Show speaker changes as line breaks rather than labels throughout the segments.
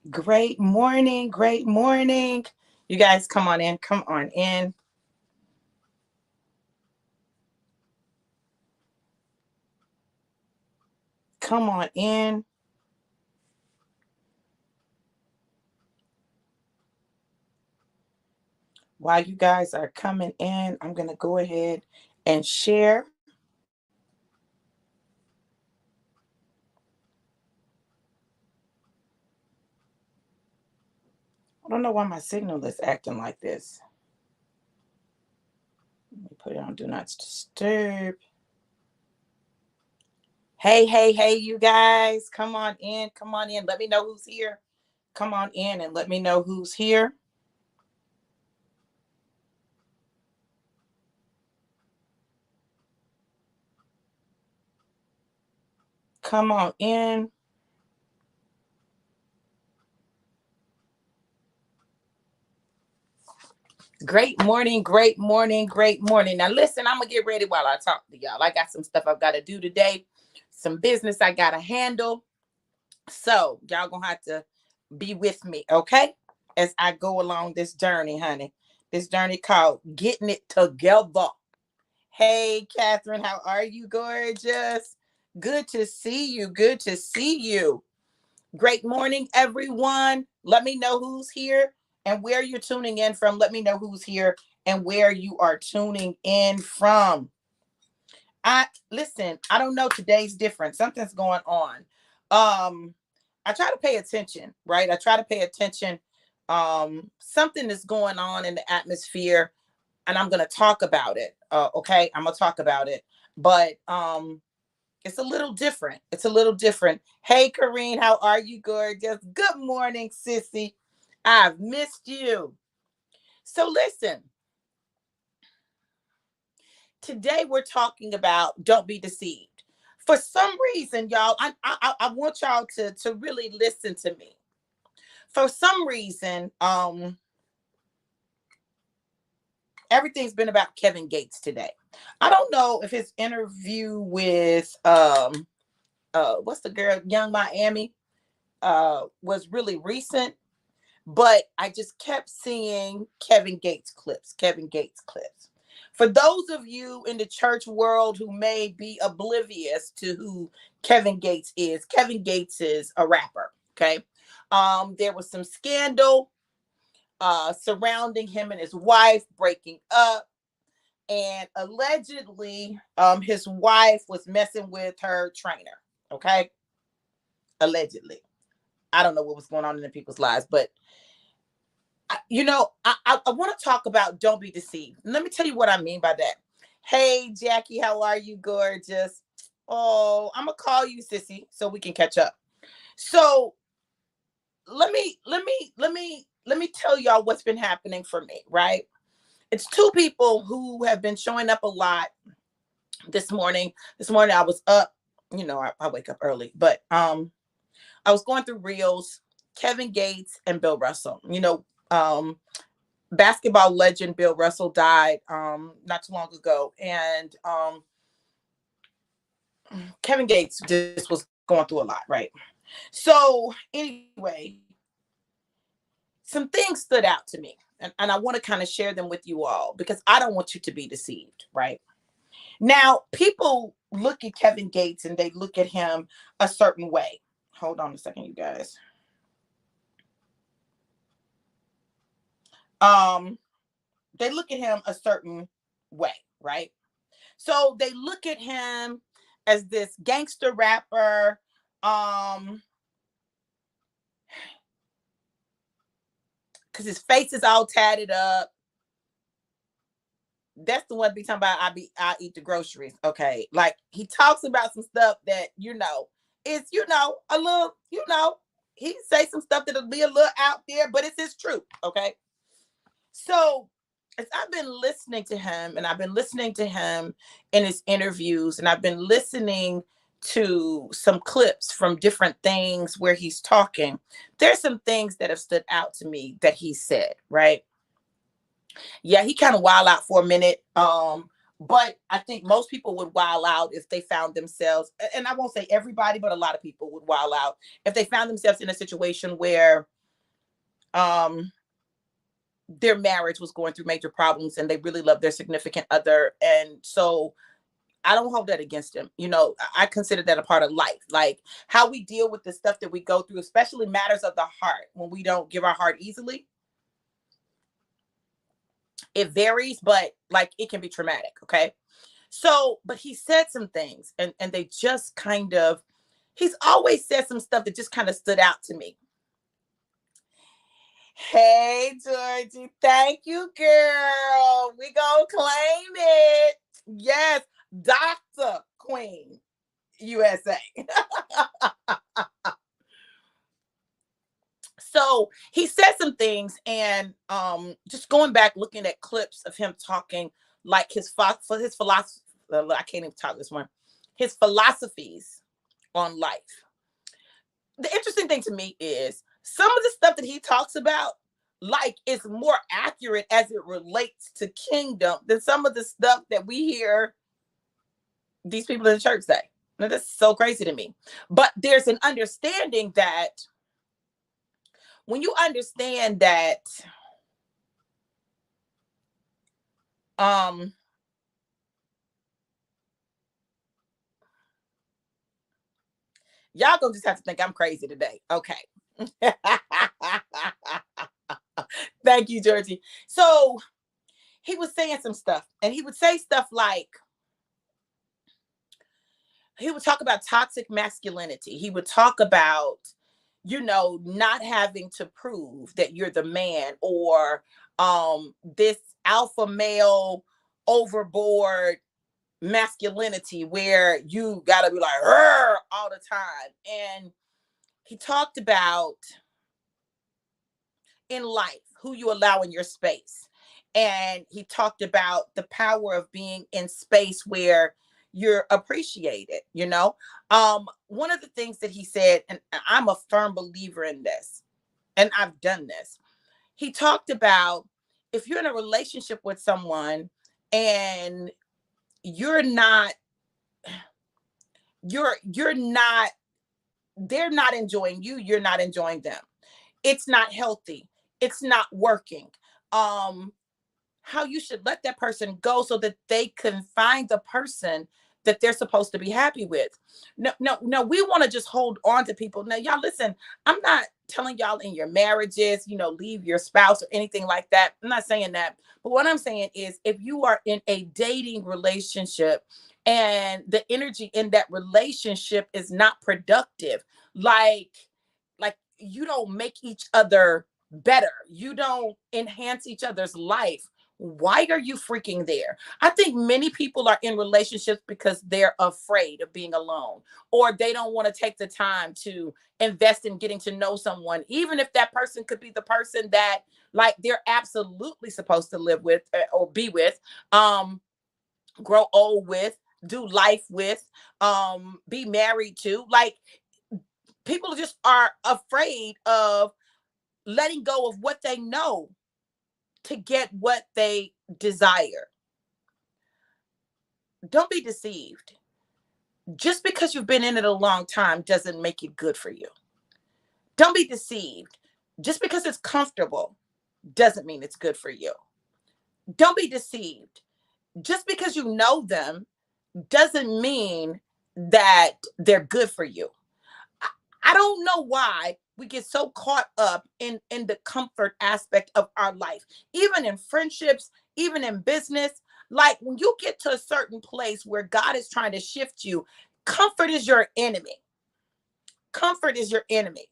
Great morning. Great morning. You guys come on in. Come on in. Come on in. While you guys are coming in, I'm going to go ahead and share. I don't know why my signal is acting like this. Let me put it on Do Not Disturb. Hey, you guys. Come on in. Come on in. Let me know who's here. Come on in and let me know who's here. Come on in. Great morning, great morning, great morning. Now, listen, I'm going to get ready while I talk to y'all. I got some stuff I've got to do today, some business I got to handle. So, y'all going to have to be with me, okay? As I go along this journey, honey. This journey called Getting It Together. Hey, Catherine, how are you, gorgeous? Good to see you. Good to see you. Great morning, everyone. Let me know who's here and where you're tuning in from. Let me know who's here and where you are tuning in from. Listen, I don't know, today's different. Something's going on. I try to pay attention, right? I try to pay attention. Something is going on in the atmosphere, and I'm gonna talk about it. Okay, I'm gonna talk about it. But it's a little different. It's a little different. Hey, Kareen, how are you, gorgeous? Good morning, sissy. I've missed you. So listen, today we're talking about don't be deceived. For some reason, y'all, I want y'all to really listen to me. For some reason, everyth's been about Kevin Gates today. I don't know if his interview with what's the girl, Young Miami, was really recent, but I just kept seeing Kevin Gates clips, Kevin Gates clips. For those of you in the church world who may be oblivious to who Kevin Gates is a rapper. Okay. There was some scandal surrounding him and his wife breaking up. And allegedly, his wife was messing with her trainer. Okay. Allegedly. I don't know what was going on in the people's lives, but I want to talk about don't be deceived. Let me tell you what I mean by that. Hey, Jackie, how are you, gorgeous? Oh, I'm gonna call you sissy so we can catch up. So let me tell y'all what's been happening for me, right? It's two people who have been showing up a lot this morning. This morning I was up, I wake up early, but I was going through reels, Kevin Gates and Bill Russell. Basketball legend Bill Russell died not too long ago, and Kevin Gates just was going through a lot, right? So anyway, some things stood out to me, and I want to kind of share them with you all because I don't want you to be deceived, right? Now, people look at Kevin Gates and they look at him a certain way. Hold on a second, you guys. Um, they look at him a certain way, right? So they look at him as this gangster rapper. Because his face is all tatted up. That's the one be talking about. I eat the groceries. Okay. Like he talks about some stuff that, it's, a little, he say some stuff that'll be a little out there, but it's his truth. Okay. So as I've been listening to him, and I've been listening to him in his interviews, and I've been listening to some clips from different things where he's talking, there's some things that have stood out to me that he said, right? Yeah, he kind of wild out for a minute. But I think most people would wild out if they found themselves, and I won't say everybody, but a lot of people would wild out if they found themselves in a situation where their marriage was going through major problems and they really loved their significant other. And so I don't hold that against them. I consider that a part of life. Like how we deal with the stuff that we go through, especially matters of the heart, when we don't give our heart easily. It varies, but like it can be traumatic. Okay. So, but he said some things and they just kind of, he's always said some stuff that just kind of stood out to me. Hey, Georgie. Thank you, girl. We gonna claim it. Yes. Dr. Queen USA. So he said some things, and just going back, looking at clips of him talking, like his philosophy. I can't even talk this one. His philosophies on life. The interesting thing to me is some of the stuff that he talks about, like, is more accurate as it relates to kingdom than some of the stuff that we hear these people in the church say. Now, that's so crazy to me. But there's an understanding that when you understand that y'all gonna just have to think I'm crazy today. Okay. Thank you, Georgie. So he was saying some stuff, and he would say stuff like, he would talk about toxic masculinity. He would talk about, not having to prove that you're the man, or this alpha male overboard masculinity where you got to be like all the time. And he talked about in life who you allow in your space. And he talked about the power of being in space where you're appreciated. One of the things that he said, and I'm a firm believer in this, and I've done this. He talked about if you're in a relationship with someone and you're not, they're not enjoying you, you're not enjoying them. It's not healthy. It's not working. How you should let that person go so that they can find the person that they're supposed to be happy with. No, we want to just hold on to people. Now, y'all listen, I'm not telling y'all in your marriages, leave your spouse or anything like that. I'm not saying that. But what I'm saying is if you are in a dating relationship and the energy in that relationship is not productive, like you don't make each other better, you don't enhance each other's life, why are you freaking there? I think many people are in relationships because they're afraid of being alone, or they don't want to take the time to invest in getting to know someone, even if that person could be the person that like they're absolutely supposed to live with or be with, grow old with, do life with, be married to. Like, people just are afraid of letting go of what they know to get what they desire. Don't be deceived. Just because you've been in it a long time doesn't make it good for you. Don't be deceived. Just because it's comfortable doesn't mean it's good for you. Don't be deceived. Just because you know them doesn't mean that they're good for you. I don't know why we get so caught up in the comfort aspect of our life, even in friendships, even in business. Like when you get to a certain place where God is trying to shift you, comfort is your enemy. Comfort is your enemy.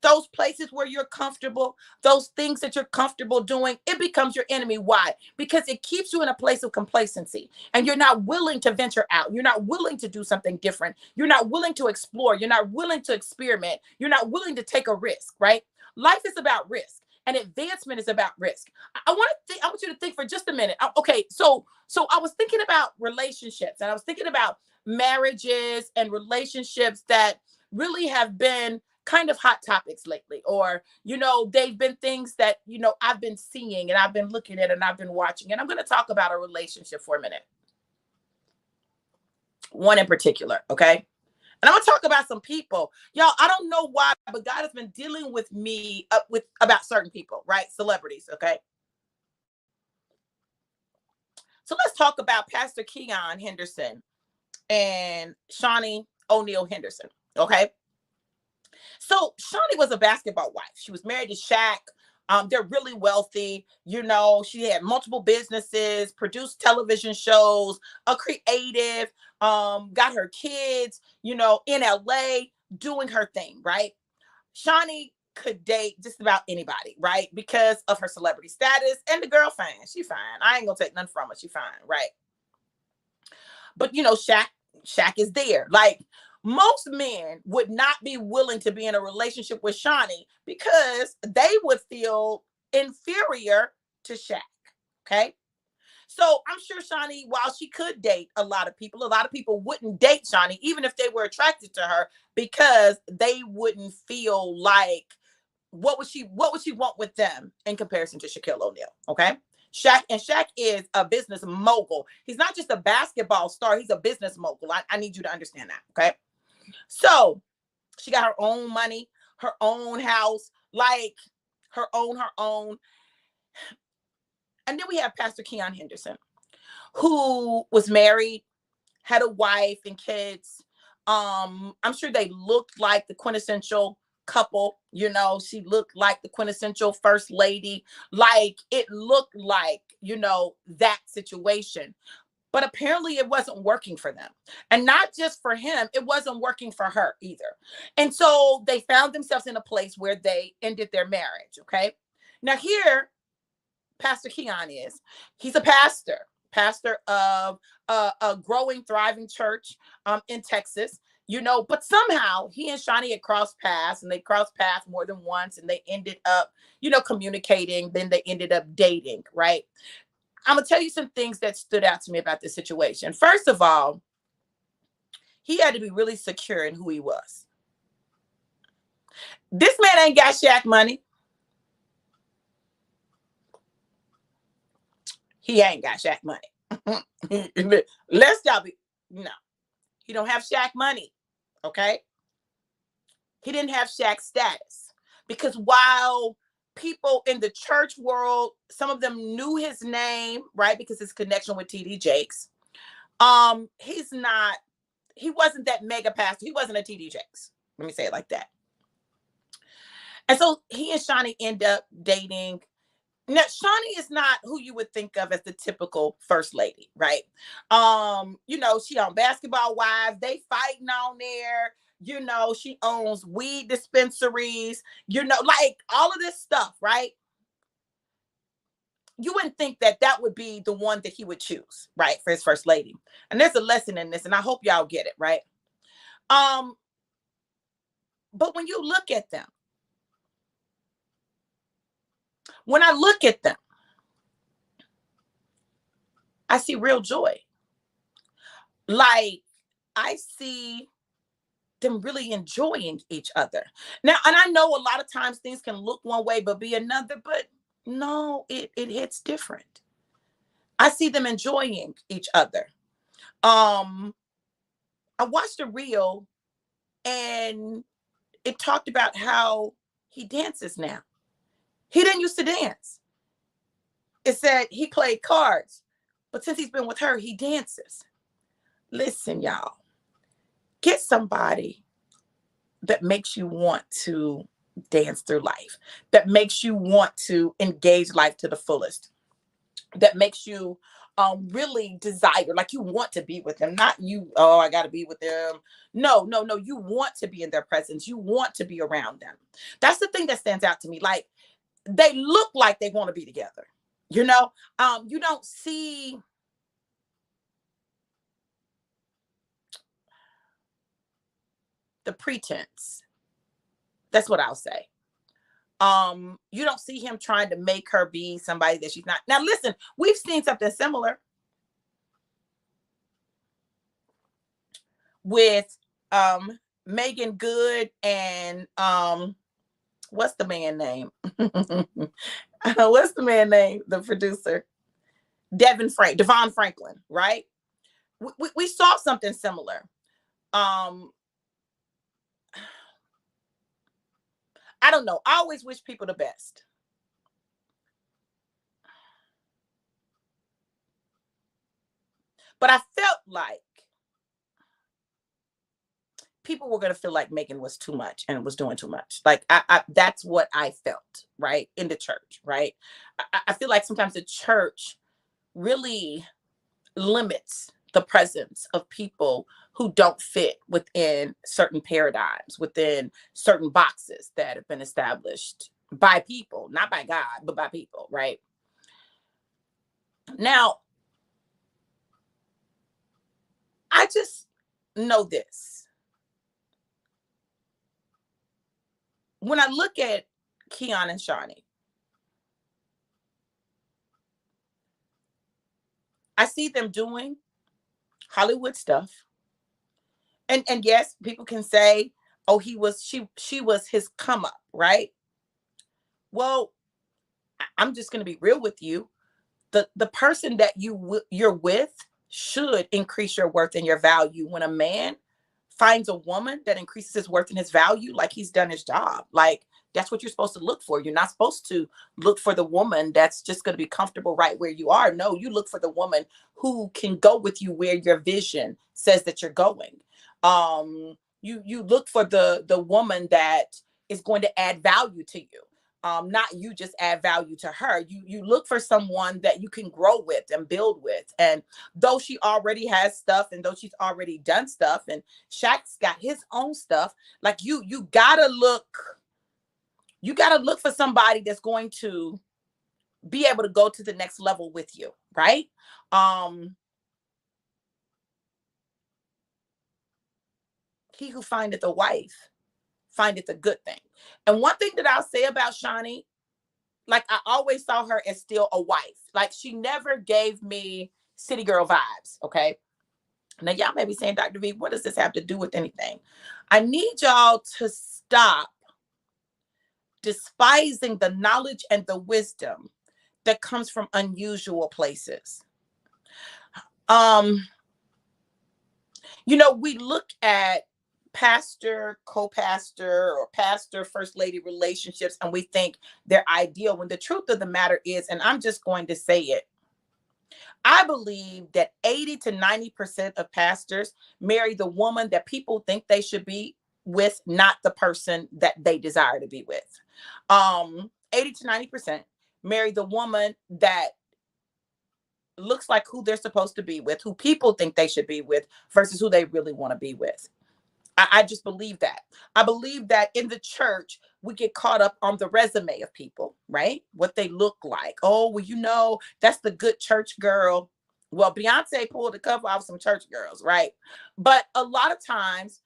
Those places where you're comfortable, those things that you're comfortable doing, it becomes your enemy. Why? Because it keeps you in a place of complacency and you're not willing to venture out. You're not willing to do something different. You're not willing to explore. You're not willing to experiment. You're not willing to take a risk, right? Life is about risk and advancement is about risk. I want you to think for just a minute. Okay, so I was thinking about relationships and I was thinking about marriages and relationships that really have been kind of hot topics lately, or they've been things that I've been seeing and I've been looking at and I've been watching. And I'm going to talk about a relationship for a minute, one in particular. Okay, And I'm gonna talk about some people, y'all. I don't know why, but God has been dealing with me with about certain people, right? Celebrities, okay. So let's talk about Pastor Keon Henderson and Shawnee O'Neal Henderson, okay. So Shawnee was a basketball wife. She was married to Shaq. They're really wealthy. You know, she had multiple businesses, produced television shows, a creative, got her kids, you know, in LA doing her thing, right? Shawnee could date just about anybody, right? Because of her celebrity status, and the girl fine. She fine. I ain't gonna take nothing from her. She fine, right? But you know, Shaq is there. Like, most men would not be willing to be in a relationship with Shawnee because they would feel inferior to Shaq. Okay. So I'm sure Shawnee, while she could date a lot of people wouldn't date Shawnee, even if they were attracted to her, because they wouldn't feel like, what would she want with them in comparison to Shaquille O'Neal? Okay. Shaq is a business mogul. He's not just a basketball star, he's a business mogul. I need you to understand that. Okay. So she got her own money, her own house, like her own. And then we have Pastor Keon Henderson, who was married, had a wife and kids. I'm sure they looked like the quintessential couple. You know, she looked like the quintessential first lady. Like, it looked like, you know, that situation. But apparently it wasn't working for them. And not just for him, it wasn't working for her either. And so they found themselves in a place where they ended their marriage. Okay. Now, here, Pastor Keon is. He's a pastor of a growing, thriving church in Texas. You know, but somehow he and Shawnee had crossed paths, and they crossed paths more than once, and they ended up, you know, communicating. Then they ended up dating, right? I'm gonna tell you some things that stood out to me about this situation. First of all, he had to be really secure in who he was. This man ain't got Shaq money. He ain't got Shaq money. Let's y'all be no. He don't have Shaq money. Okay. He didn't have Shaq status, because while people in the church world, some of them knew his name, right? Because his connection with TD Jakes. He wasn't that mega pastor. He wasn't a TD Jakes. Let me say it like that. And so he and Shawnee end up dating. Now, Shawnee is not who you would think of as the typical first lady, right? You know, she on Basketball Wives. They fighting on there. You know, she owns weed dispensaries. You know, like all of this stuff, right? You wouldn't think that that would be the one that he would choose, right, for his first lady. And there's a lesson in this, and I hope y'all get it, right? Um, but when you look at them, when I look at them, I see real joy. Like, I see them really enjoying each other. Now, and I know a lot of times things can look one way but be another, but no, it hits different. I see them enjoying each other. Um, I watched a reel, and it talked about how he dances now. He didn't used to dance. It said he played cards, but since he's been with her, he dances. Listen, y'all, get somebody that makes you want to dance through life, that makes you want to engage life to the fullest, that makes you really desire, like you want to be with them, not you, oh, I got to be with them. No, no, no. You want to be in their presence. You want to be around them. That's the thing that stands out to me. Like, they look like they want to be together. You know, you don't see the pretense. That's what I'll say. You don't see him trying to make her be somebody that she's not. Now, listen, we've seen something similar with Megan Good and what's the man name? What's the man name? The producer, Devon Franklin, right? We saw something similar. I don't know. I always wish people the best. But I felt like people were going to feel like Megan was too much and was doing too much. Like that's what I felt, right? In the church, right? I feel like sometimes the church really limits the presence of people who don't fit within certain paradigms, within certain boxes that have been established by people, not by God, but by people, right? Now, I just know this. When I look at Keon and Shawnee, I see them doing Hollywood stuff. And yes, people can say, oh, she was his come up, right? Well, I'm just going to be real with you. The person that you're with should increase your worth and your value. When a man finds a woman that increases his worth and his value, like, he's done his job. Like, that's what you're supposed to look for. You're not supposed to look for the woman that's just going to be comfortable right where you are. No, you look for the woman who can go with you where your vision says that you're going. You look for the woman that is going to add value to you. Not you just add value to her. You look for someone that you can grow with and build with. And though she already has stuff, and though she's already done stuff, and Shaq's got his own stuff, like, you gotta look for somebody that's going to be able to go to the next level with you, right? Um, he who findeth a wife findeth a good thing. And one thing that I'll say about Shawnee, like, I always saw her as still a wife. Like, she never gave me city girl vibes. Okay. Now, y'all may be saying, Dr. V, what does this have to do with anything? I need y'all to stop despising the knowledge and the wisdom that comes from unusual places. Um, we look at pastor, co-pastor, or pastor, first lady relationships, and we think they're ideal, when the truth of the matter is, and I'm just going to say it, I believe that 80 to 90% of pastors marry the woman that people think they should be with, not the person that they desire to be with. 80 to 90% marry the woman that looks like who they're supposed to be with, who people think they should be with, versus who they really want to be with. I just believe that. I believe that in the church, we get caught up on the resume of people, right? What they look like. Oh, well, that's the good church girl. Well, Beyonce pulled a couple off some church girls, right? But a lot of times,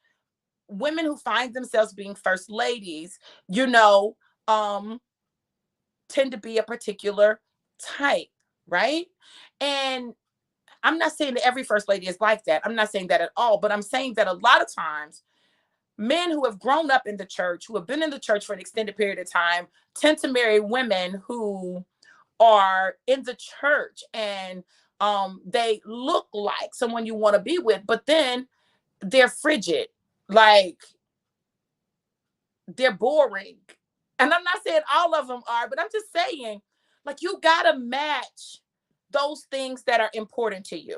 women who find themselves being first ladies, um, tend to be a particular type, right? And I'm not saying that every first lady is like that. I'm not saying that at all. But I'm saying that a lot of times, men who have grown up in the church, who have been in the church for an extended period of time, tend to marry women who are in the church, and they look like someone you want to be with, but then they're frigid, like, they're boring. And I'm not saying all of them are, but I'm just saying, like, you gotta match those things that are important to you.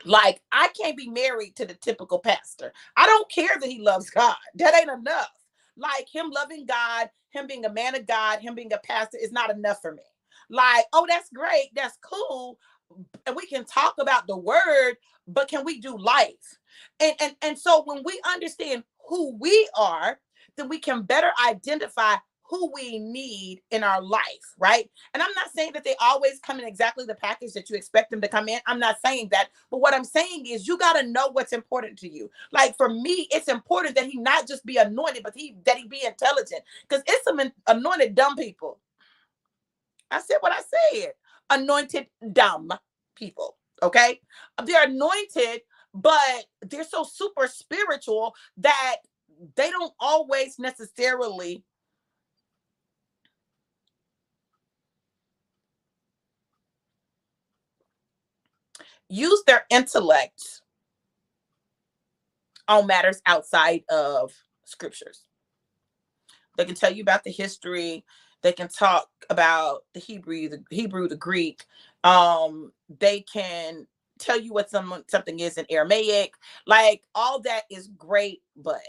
Like, I can't be married to the typical pastor. I don't care that he loves God. That ain't enough. Like, him loving God, him being a man of God, him being a pastor is not enough for me. Like, oh, that's great. That's cool. And we can talk about the word, but can we do life? And so when we understand who we are, then we can better identify who we need in our life, right? And I'm not saying that they always come in exactly the package that you expect them to come in. I'm not saying that. But what I'm saying is, you got to know what's important to you. Like, for me, it's important that he not just be anointed, but that he be intelligent. Because it's some anointed dumb people. I said what I said. Anointed dumb people. Okay. They're anointed, but they're so super spiritual that they don't always necessarily use their intellect on matters outside of scriptures. They can tell you about the history. They can talk about the Hebrew, the Greek. They can tell you what something is in Aramaic. Like, all that is great, but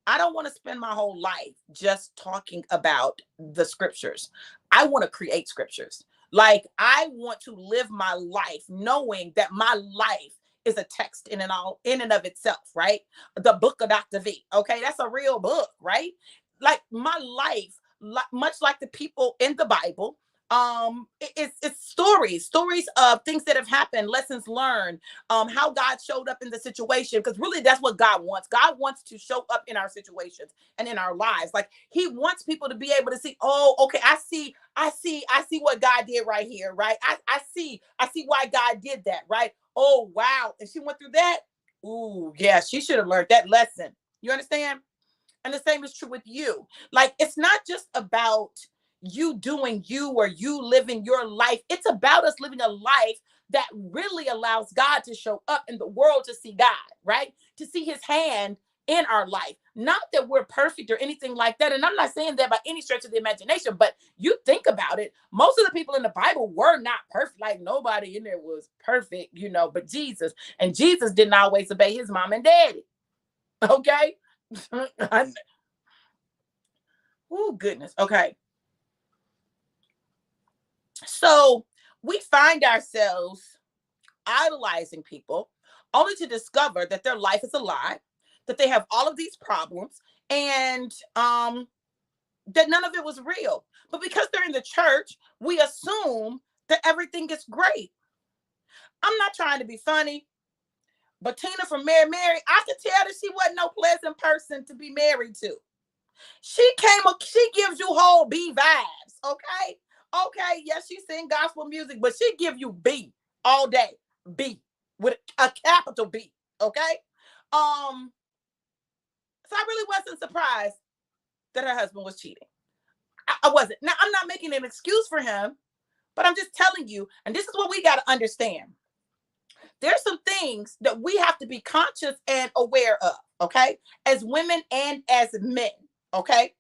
I don't want to spend my whole life just talking about the scriptures. I want to create scriptures. Like, I want to live my life knowing that my life is a text in and of itself, right? The book of Dr. V. Okay, that's a real book, right? Like, my life, much like the people in the Bible, it's stories of things that have happened, lessons learned, how God showed up in the situation, because really that's what God wants to show up in our situations and in our lives. Like, he wants people to be able to see, oh, okay, I see what God did right here, right? I see why God did that, right? Oh, wow. And she went through that. Ooh, yeah, she should have learned that lesson. You understand? And the same is true with you. Like, it's not just about you doing you or you living your life. It's about us living a life that really allows God to show up in the world, to see God, right? To see his hand in our life. Not that we're perfect or anything like that. And I'm not saying that by any stretch of the imagination, but you think about it. Most of the people in the Bible were not perfect. Like, nobody in there was perfect, but Jesus. And Jesus didn't always obey his mom and daddy. Okay? Oh, goodness. Okay. So we find ourselves idolizing people only to discover that their life is a lie, that they have all of these problems, and that none of it was real. But because they're in the church, we assume that everything is great. I'm not trying to be funny, but Tina from Mary, I could tell that she wasn't no pleasant person to be married to. She gives you whole B vibes, okay? Okay, yes, she sing gospel music, but she give you B all day. B with a capital B, okay? So I really wasn't surprised that her husband was cheating. I wasn't. Now, I'm not making an excuse for him, but I'm just telling you, and this is what we got to understand. There's some things that we have to be conscious and aware of, okay? As women and as men, okay?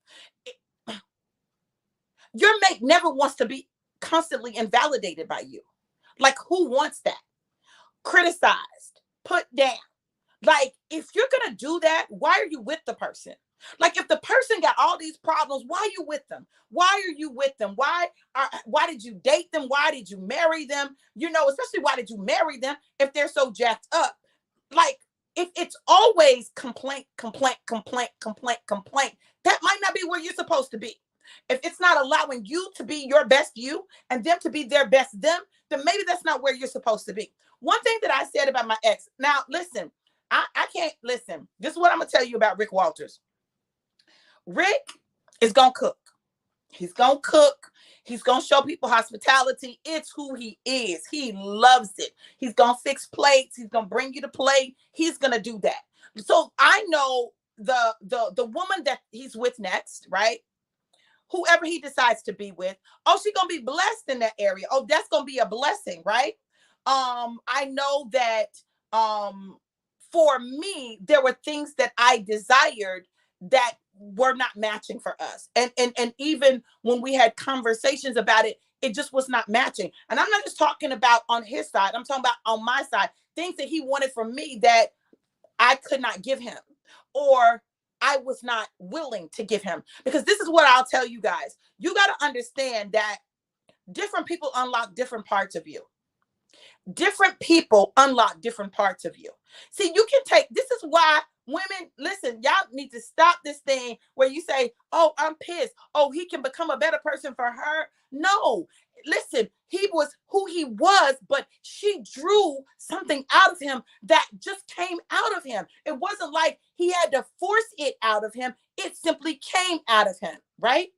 Your mate never wants to be constantly invalidated by you. Like, who wants that? Criticized, put down. Like, if you're going to do that, why are you with the person? Like, if the person got all these problems, why are you with them? Why are you with them? Why did you date them? Why did you marry them? Especially why did you marry them if they're so jacked up? Like, if it's always complaint, complaint, complaint, complaint, complaint, that might not be where you're supposed to be. If it's not allowing you to be your best you and them to be their best them, then maybe that's not where you're supposed to be. One thing that I said about my ex, now listen, I can't listen. This is what I'm going to tell you about Rick Walters. Rick is going to cook. He's going to cook. He's going to show people hospitality. It's who he is. He loves it. He's going to fix plates. He's going to bring you the plate. He's going to do that. So I know the woman that he's with next, right? Whoever he decides to be with, she's going to be blessed in that area. Oh, that's going to be a blessing, right? I know that for me, there were things that I desired that were not matching for us. And even when we had conversations about it, it just was not matching. And I'm not just talking about on his side. I'm talking about on my side, things that he wanted from me that I could not give him, or I was not willing to give him. Because this is what I'll tell you guys. You got to understand that different people unlock different parts of you. Different people unlock different parts of you. See, this is why women, listen, y'all need to stop this thing where you say, oh, I'm pissed. Oh, he can become a better person for her. No, listen, he was who he was, but she drew something out of him that just came out of him. It wasn't like he had to force it out of him. It simply came out of him, right?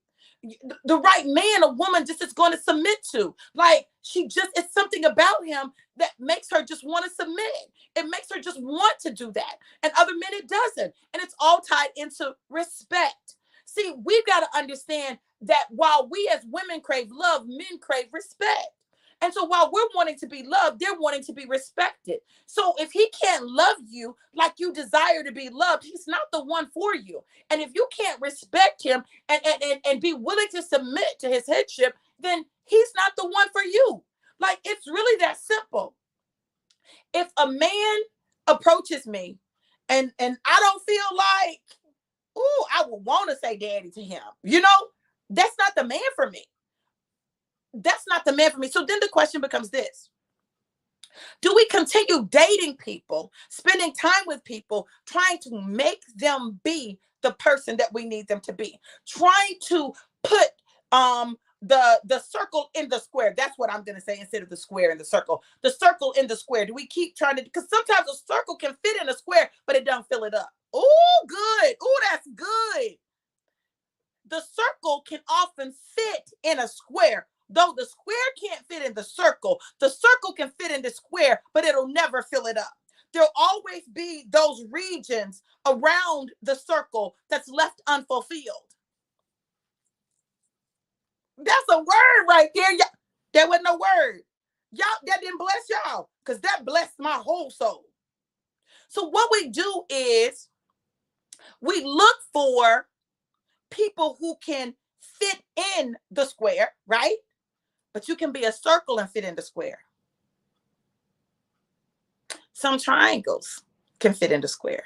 The right man or woman just is going to submit to. Like, it's something about him that makes her just want to submit. It makes her just want to do that. And other men, it doesn't. And it's all tied into respect. See, we've got to understand that while we as women crave love, men crave respect. And so while we're wanting to be loved, they're wanting to be respected. So if he can't love you like you desire to be loved, he's not the one for you. And if you can't respect him and be willing to submit to his headship, then he's not the one for you. Like, it's really that simple. If a man approaches me and I don't feel like, ooh, I would want to say daddy to him, that's not the man for me. That's not the man for me. So then the question becomes this: do we continue dating people, spending time with people, trying to make them be the person that we need them to be, trying to put the circle in the square? That's what I'm going to say, instead of the square in the circle. The circle in the square. Do we keep trying to, because sometimes a circle can fit in a square, but it doesn't fill it up. Oh, good. Oh, that's good. The circle can often fit in a square. Though the square can't fit in the circle can fit in the square, but it'll never fill it up. There'll always be those regions around the circle that's left unfulfilled. That's a word right there. There wasn't no word. Y'all, that didn't bless y'all, because that blessed my whole soul. So what we do is we look for people who can fit in the square, right? But you can be a circle and fit in the square. Some triangles can fit in the square.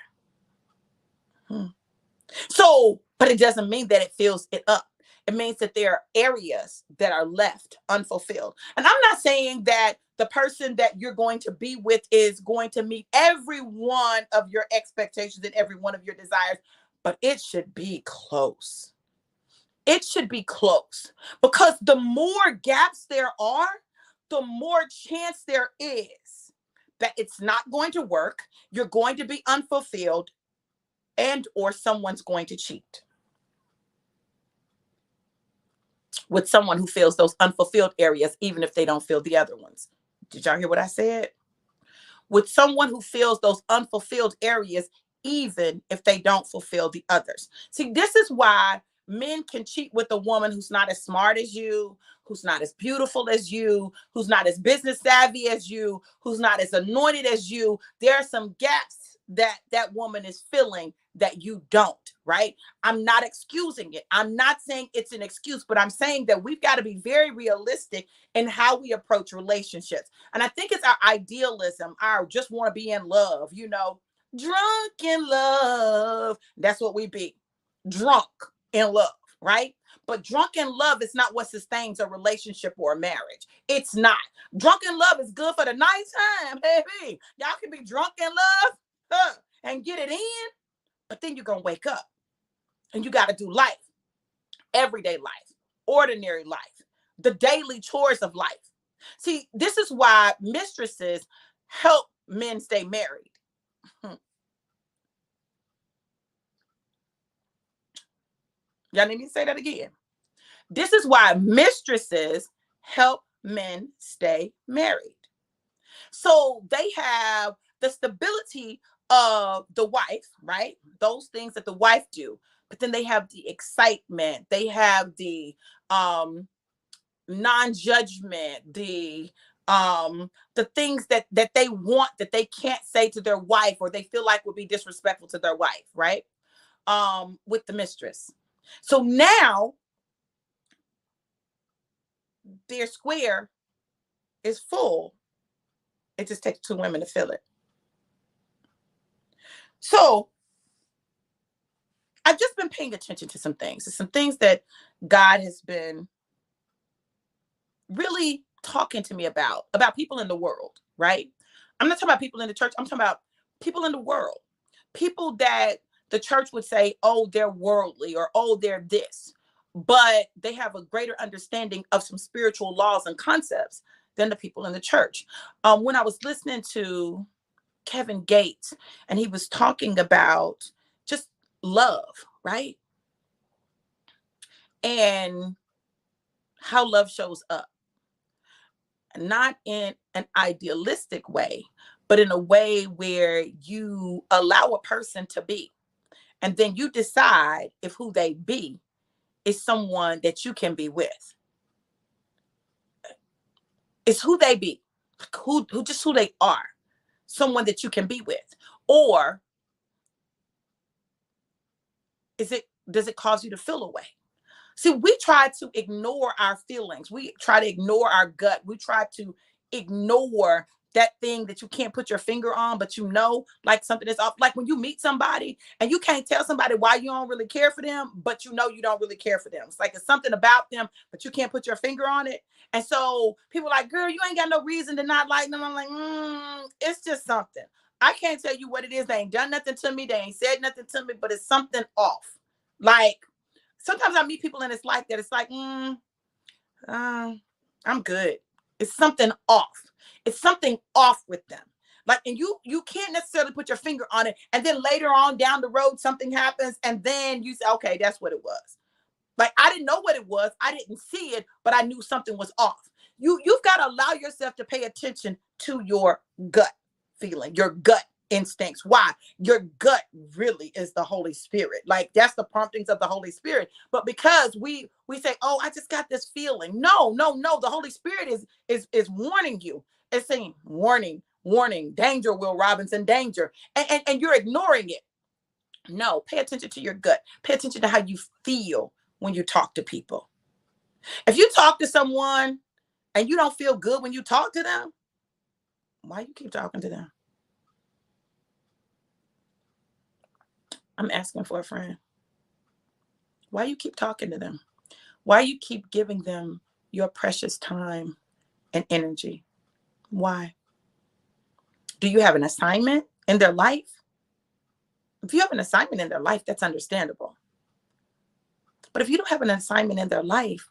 So, but it doesn't mean that it fills it up. It means that there are areas that are left unfulfilled. And I'm not saying that the person that you're going to be with is going to meet every one of your expectations and every one of your desires, but it should be close. It should be close, because the more gaps there are, the more chance there is that it's not going to work. You're going to be unfulfilled, and or someone's going to cheat with someone who fills those unfulfilled areas, even if they don't fill the other ones. Did y'all hear what I said? With someone who fills those unfulfilled areas, even if they don't fulfill the others. See, this is why men can cheat with a woman who's not as smart as you, who's not as beautiful as you, who's not as business savvy as you, who's not as anointed as you. There are some gaps that woman is filling that you don't, right? I'm not excusing it. I'm not saying it's an excuse, but I'm saying that we've got to be very realistic in how we approach relationships. And I think it's our idealism, our just want to be in love, drunk in love. That's what we be, drunk in love, right? But drunk in love is not what sustains a relationship or a marriage. It's not. Drunk in love is good for the nighttime, baby. Y'all can be drunk in love and get it in, but then you're going to wake up and you got to do life, everyday life, ordinary life, the daily chores of life. See, this is why mistresses help men stay married. Y'all need me to say that again. This is why mistresses help men stay married. So they have the stability of the wife, right? Those things that the wife do, but then they have the excitement. They have the non-judgment, the things that they want that they can't say to their wife, or they feel like would be disrespectful to their wife, right? With the mistress. So now their square is full. It just takes two women to fill it. So I've just been paying attention to some things. There's some things that God has been really talking to me about people in the world, right? I'm not talking about people in the church. I'm talking about people in the world. People that the church would say, oh, they're worldly, or oh, they're this. But they have a greater understanding of some spiritual laws and concepts than the people in the church. When I was listening to Kevin Gates, and he was talking about just love, right? And how love shows up, not in an idealistic way, but in a way where you allow a person to be, and then you decide if who they be is someone that you can be with. It's who they be, who they are, someone that you can be with, or does it cause you to feel away? See, we try to ignore our feelings. We try to ignore our gut. We try to ignore that thing that you can't put your finger on, but you know, like something is off. Like when you meet somebody and you can't tell somebody why you don't really care for them, but you know you don't really care for them. It's like it's something about them, but you can't put your finger on it. And so people are like, girl, you ain't got no reason to not like them. I'm like, it's just something. I can't tell you what it is. They ain't done nothing to me. They ain't said nothing to me, but it's something off. Like, sometimes I meet people and it's like that. It's like, I'm good. It's something off. It's something off with them. Like, and you can't necessarily put your finger on it. And then later on down the road, something happens. And then you say, okay, that's what it was. Like, I didn't know what it was. I didn't see it, but I knew something was off. You've got to allow yourself to pay attention to your gut feeling, your gut instincts. Why? Your gut really is the Holy Spirit. Like, that's the promptings of the Holy Spirit. But because we say, oh, I just got this feeling. No. The Holy Spirit is warning you. It's saying, warning, warning, danger, Will Robinson, danger. And you're ignoring it. No, pay attention to your gut. Pay attention to how you feel when you talk to people. If you talk to someone and you don't feel good when you talk to them, why you keep talking to them? I'm asking for a friend. Why you keep talking to them? Why you keep giving them your precious time and energy? Why? Do you have an assignment in their life? If you have an assignment in their life, that's understandable. But if you don't have an assignment in their life,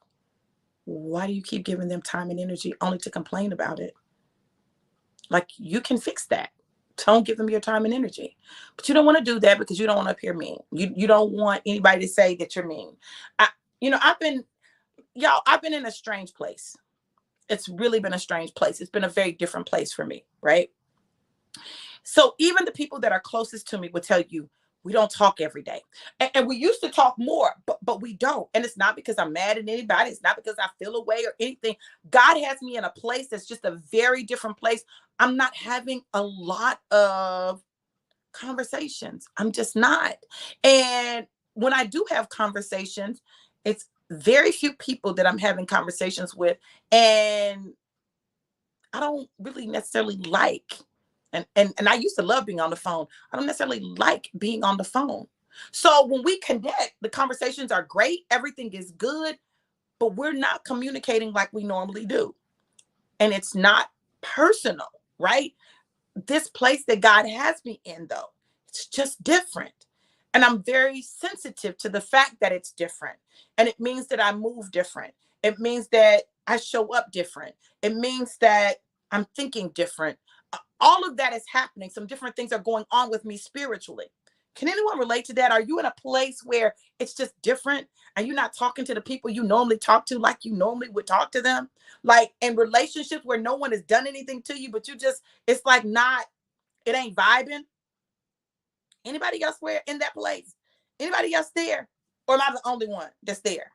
why do you keep giving them time and energy only to complain about it? Like, you can fix that. Don't give them your time and energy. But you don't want to do that because you don't want to appear mean. You don't want anybody to say that you're mean. I've been in a strange place. It's really been a strange place. It's been a very different place for me, right? So even the people that are closest to me would tell you, we don't talk every day. And we used to talk more, but we don't. And it's not because I'm mad at anybody. It's not because I feel away or anything. God has me in a place that's just a very different place. I'm not having a lot of conversations. I'm just not. And when I do have conversations, it's very few people that I'm having conversations with. And I don't really necessarily like, and I used to love being on the phone. I don't necessarily like being on the phone. So when we connect, the conversations are great. Everything is good, but we're not communicating like we normally do. And it's not personal, right? This place that God has me in, though, it's just different. And I'm very sensitive to the fact that it's different. And it means that I move different. It means that I show up different. It means that I'm thinking different. All of that is happening. Some different things are going on with me spiritually. Can anyone relate to that? Are you in a place where it's just different and you're not talking to the people you normally talk to like you normally would talk to them? Like in relationships where no one has done anything to you, but it's like it ain't vibing. Anybody else where in that place? Anybody else there? Or am I the only one that's there?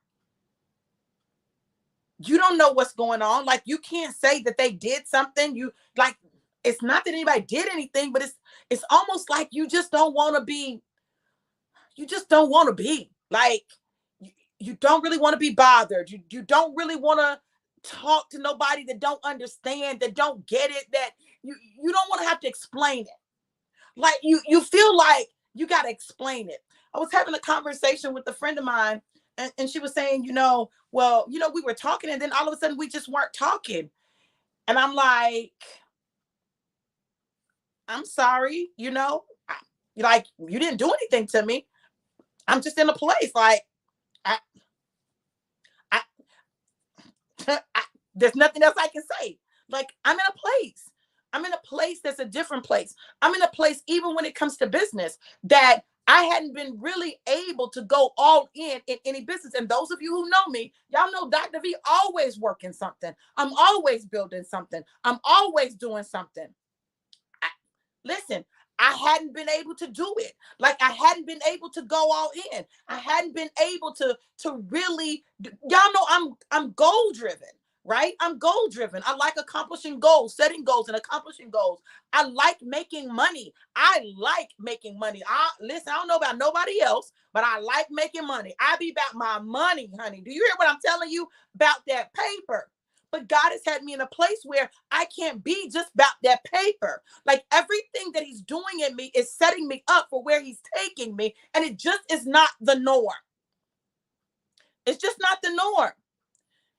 You don't know what's going on. Like, you can't say that they did something. It's not that anybody did anything, but it's almost like you just don't want to be. You just don't want to be. Like, you don't really want to be bothered. You don't really want to talk to nobody that don't understand, that don't get it, that you don't want to have to explain it. Like, you feel like you got to explain it. I was having a conversation with a friend of mine, and she was saying, we were talking, and then all of a sudden we just weren't talking. And I'm like, I'm sorry, like, you didn't do anything to me. I'm just in a place like, I, I, there's nothing else I can say. Like, I'm in a place. I'm in a place that's a different place. I'm in a place, even when it comes to business, that I hadn't been really able to go all in any business. And those of you who know me, y'all know Dr. V always working something. I'm always building something. I'm always doing something. Listen, I hadn't been able to do it. Like, I hadn't been able to go all in. I hadn't been able to really, y'all know I'm goal driven. right? I'm goal driven. I like accomplishing goals, setting goals and accomplishing goals. I like making money. I like making money. Listen, I don't know about nobody else, but I like making money. I be about my money, honey. Do you hear what I'm telling you about that paper? But God has had me in a place where I can't be just about that paper. Like everything that he's doing in me is setting me up for where he's taking me. And it just is not the norm. It's just not the norm.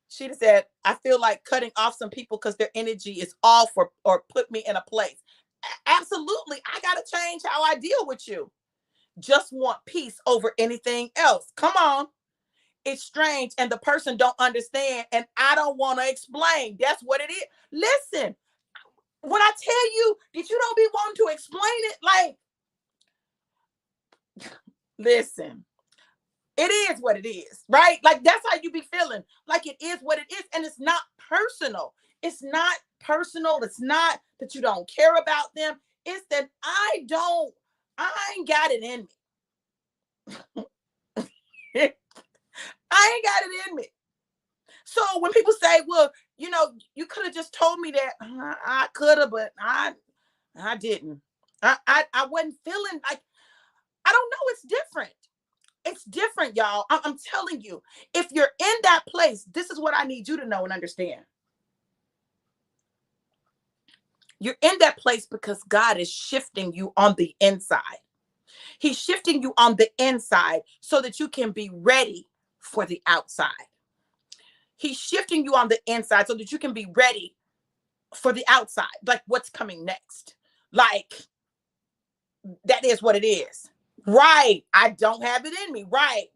She said, I feel like cutting off some people because their energy is off or put me in a place. Absolutely. I got to change how I deal with you. Just want peace over anything else. Come on. It's strange and the person don't understand and I don't want to explain. That's what it is. Listen, when I tell you that you don't be wanting to explain it, like, listen, it is what it is, right? Like that's how you be feeling. Like it is what it is. And it's not personal. It's not personal. It's not that you don't care about them. It's that I ain't got it in me. I ain't got it in me. So when people say, well, you could have just told me that, I could have, but I didn't. I wasn't feeling like, I don't know. It's different. It's different, y'all. I'm telling you, if you're in that place, this is what I need you to know and understand. You're in that place because God is shifting you on the inside. He's shifting you on the inside so that you can be ready for the outside. He's shifting you on the inside so that you can be ready for the outside. Like what's coming next. Like that is what it is. Right. I don't have it in me. Right.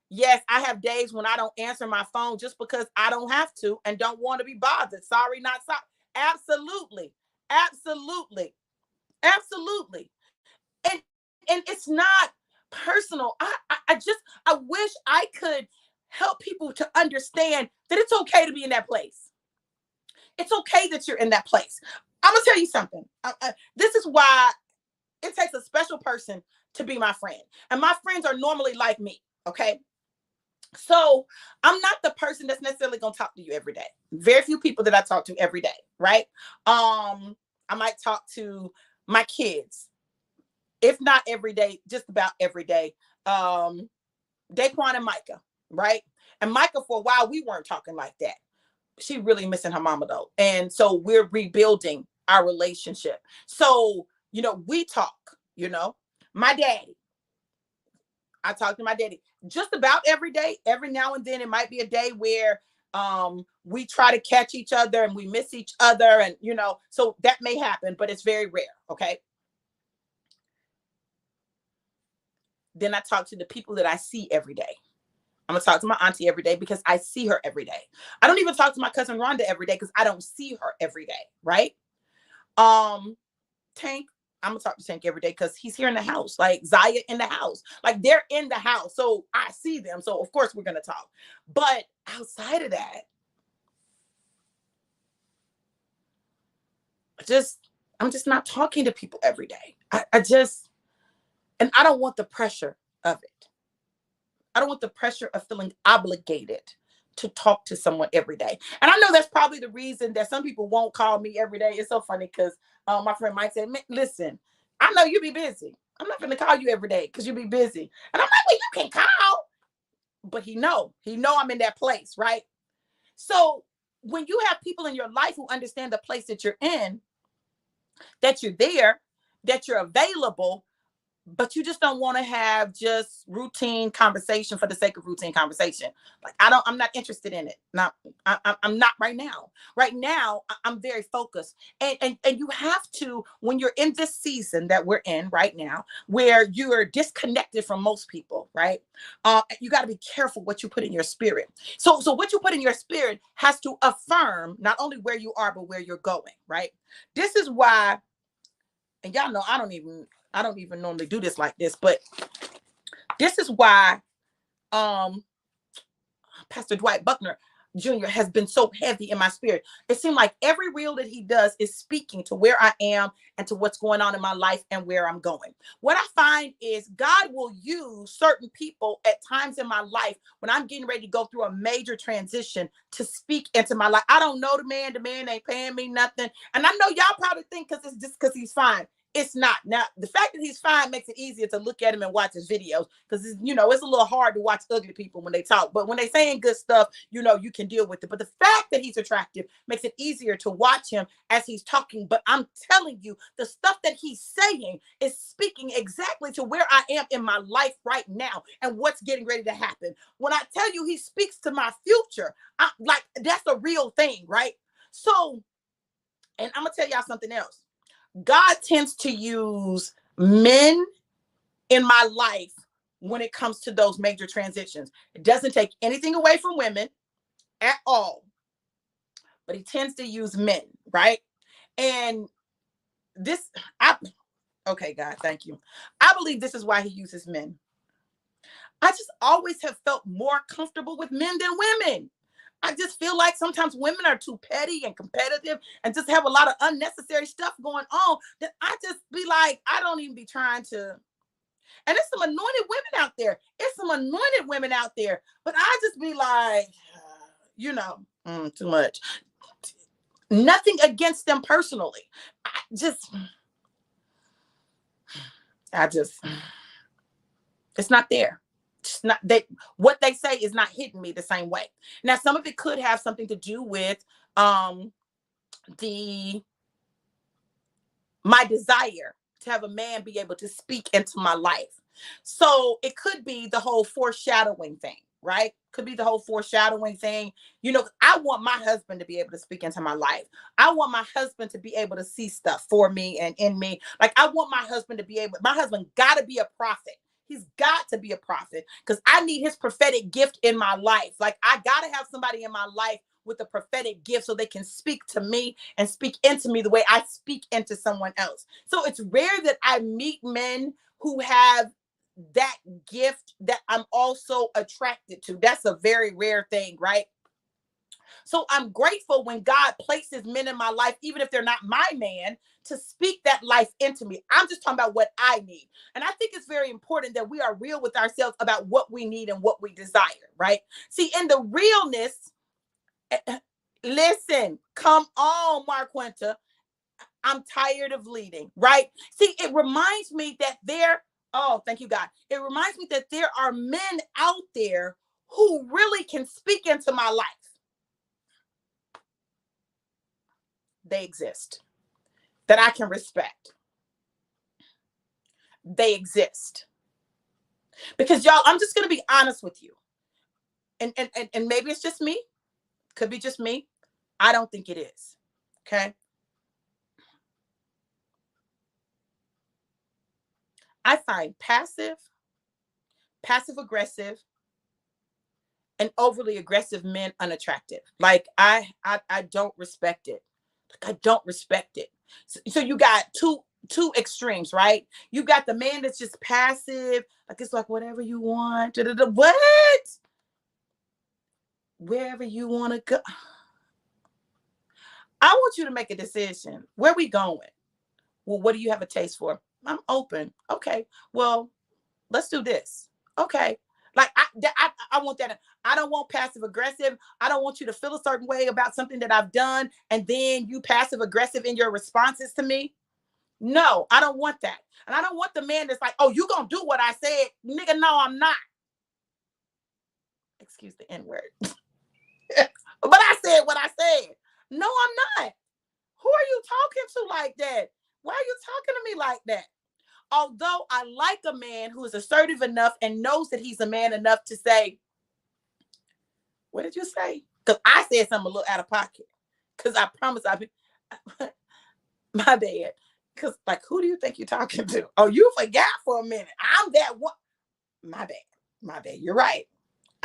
Yes, I have days when I don't answer my phone just because I don't have to and don't want to be bothered. Sorry, not sorry. Absolutely. Absolutely. Absolutely. And it's not personal. I wish I could help people to understand that it's okay to be in that place. It's okay that you're in that place. I'm gonna tell you something. This is why it takes a special person to be my friend. And my friends are normally like me. Okay. So I'm not the person that's necessarily going to talk to you every day. Very few people that I talk to every day, right? I might talk to my kids, if not every day, just about every day. Daquan and Micah, right? And Micah, for a while, we weren't talking like that. She really missing her mama though. And so we're rebuilding our relationship. So, we talk, my daddy. I talk to my daddy just about every day. Every now and then it might be a day where we try to catch each other and we miss each other. And, so that may happen, but it's very rare. Okay. Then I talk to the people that I see every day. I'm going to talk to my auntie every day because I see her every day. I don't even talk to my cousin Rhonda every day because I don't see her every day. Right. Tank, I'm gonna talk to Tank every day because he's here in the house. Like Zaya in the house, like they're in the house, so I see them. So of course we're gonna talk. But outside of that, I'm just not talking to people every day. And I don't want the pressure of it. I don't want the pressure of feeling obligated to talk to someone every day. And I know that's probably the reason that some people won't call me every day. It's so funny because my friend Mike said, listen, I know you be busy. I'm not going to call you every day because you be busy. And I'm like, well, you can call. But he know I'm in that place, right? So when you have people in your life who understand the place that you're in, that you're there, that you're available, but you just don't want to have just routine conversation for the sake of routine conversation. Like I'm not interested in it. I'm not right now. Right now, I'm very focused. And you have to, when you're in this season that we're in right now, where you're disconnected from most people, right? You got to be careful what you put in your spirit. So what you put in your spirit has to affirm not only where you are, but where you're going, right? This is why, and y'all know I don't even normally do this like this, but this is why Pastor Dwight Buckner, Jr. has been so heavy in my spirit. It seemed like every reel that he does is speaking to where I am and to what's going on in my life and where I'm going. What I find is God will use certain people at times in my life when I'm getting ready to go through a major transition to speak into my life. I don't know the man. The man ain't paying me nothing. And I know y'all probably think because it's just because he's fine. It's not. Now, the fact that he's fine makes it easier to look at him and watch his videos because, it's a little hard to watch ugly people when they talk. But when they saying good stuff, you can deal with it. But the fact that he's attractive makes it easier to watch him as he's talking. But I'm telling you, the stuff that he's saying is speaking exactly to where I am in my life right now and what's getting ready to happen. When I tell you he speaks to my future, that's a real thing, right? So, and I'm going to tell y'all something else. God tends to use men in my life when it comes to those major transitions. It doesn't take anything away from women at all, but he tends to use men, right? And okay, God, thank you. I believe this is why he uses men. I just always have felt more comfortable with men than women. I just feel like sometimes women are too petty and competitive and just have a lot of unnecessary stuff going on that I just be like, I don't even be trying to. And there's some anointed women out there. It's some anointed women out there. But I just be like, too much. Nothing against them personally. It's not there. It's not that what they say is not hitting me the same way. Now, some of it could have something to do with my desire to have a man be able to speak into my life. So it could be the whole foreshadowing thing, right? Could be the whole foreshadowing thing. I want my husband to be able to speak into my life. I want my husband to be able to see stuff for me and in me. Like I want my husband got to be a prophet. He's got to be a prophet because I need his prophetic gift in my life. Like I got to have somebody in my life with a prophetic gift so they can speak to me and speak into me the way I speak into someone else. So it's rare that I meet men who have that gift that I'm also attracted to. That's a very rare thing, right? So I'm grateful when God places men in my life, even if they're not my man, to speak that life into me. I'm just talking about what I need. And I think it's very important that we are real with ourselves about what we need and what we desire, right? See, in the realness, listen, come on, Marquenta. I'm tired of leading, right? See, it reminds me that thank you, God. It reminds me that there are men out there who really can speak into my life. They exist. That I can respect. They exist. Because y'all, I'm just going to be honest with you. And maybe it's just me. Could be just me. I don't think it is. Okay. I find passive aggressive, and overly aggressive men unattractive. Like I don't respect it. Like I don't respect it. So you got two extremes, right? You got the man that's just passive, like it's like whatever you want. What? Wherever you want to go. I want you to make a decision. Where we going? Well, what do you have a taste for? I'm open. Okay. Well, let's do this. Okay. Like I want that. I don't want passive aggressive. I don't want you to feel a certain way about something that I've done and then you passive aggressive in your responses to me. No, I don't want that. And I don't want the man that's like, oh, you gonna do what I said. Nigga, no, I'm not. Excuse the N-word. But I said what I said. No, I'm not. Who are you talking to like that? Why are you talking to me like that? Although I like a man who is assertive enough and knows that he's a man enough to say, what did you say? Because I said something a little out of pocket. Because I promise my bad. Because like, who do you think you're talking to? Oh, you forgot for a minute. I'm that one. My bad. You're right.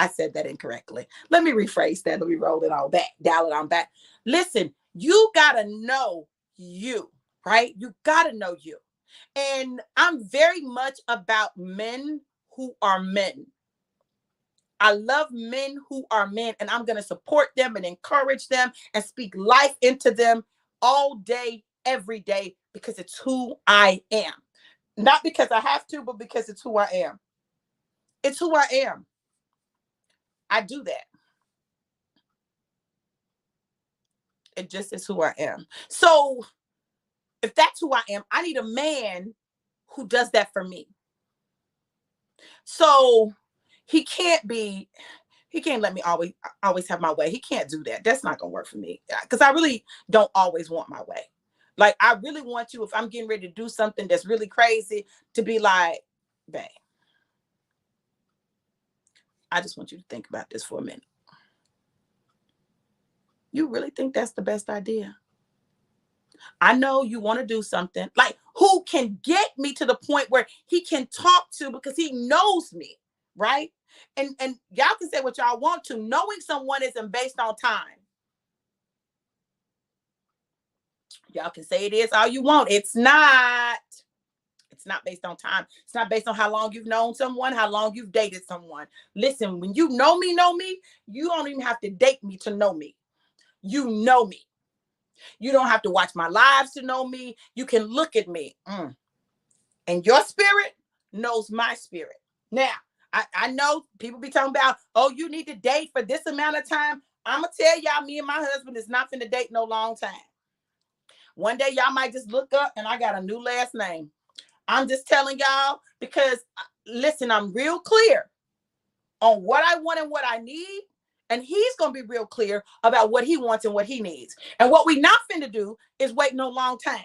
I said that incorrectly. Let me rephrase that. Let me roll it all back, dial it on back. Listen, you got to know you, right? You got to know you. And I'm very much about men who are men. I love men who are men, and I'm going to support them and encourage them and speak life into them all day, every day, because it's who I am. Not because I have to, but because it's who I am. It's who I am. I do that. It just is who I am. So if that's who I am, I need a man who does that for me. So he can't let me always have my way. He can't do that. That's not gonna work for me, because I really don't always want my way. Like, I really want you, if I'm getting ready to do something that's really crazy, to be like, babe, I just want you to think about this for a minute. You really think that's the best idea? I know you want to do something. Like, who can get me to the point where he can talk to, because he knows me, right? And y'all can say what y'all want to. Knowing someone isn't based on time. Y'all can say it is all you want. It's not. It's not based on time. It's not based on how long you've known someone, how long you've dated someone. Listen, when you know me, you don't even have to date me to know me. You know me. You don't have to watch my lives to know me. You can look at me. And your spirit knows my spirit. Now, I know people be talking about, oh, you need to date for this amount of time. I'm going to tell y'all, me and my husband is not finna date no long time. One day y'all might just look up and I got a new last name. I'm just telling y'all, because listen, I'm real clear on what I want and what I need. And he's going to be real clear about what he wants and what he needs. And what we not finna do is wait no long time.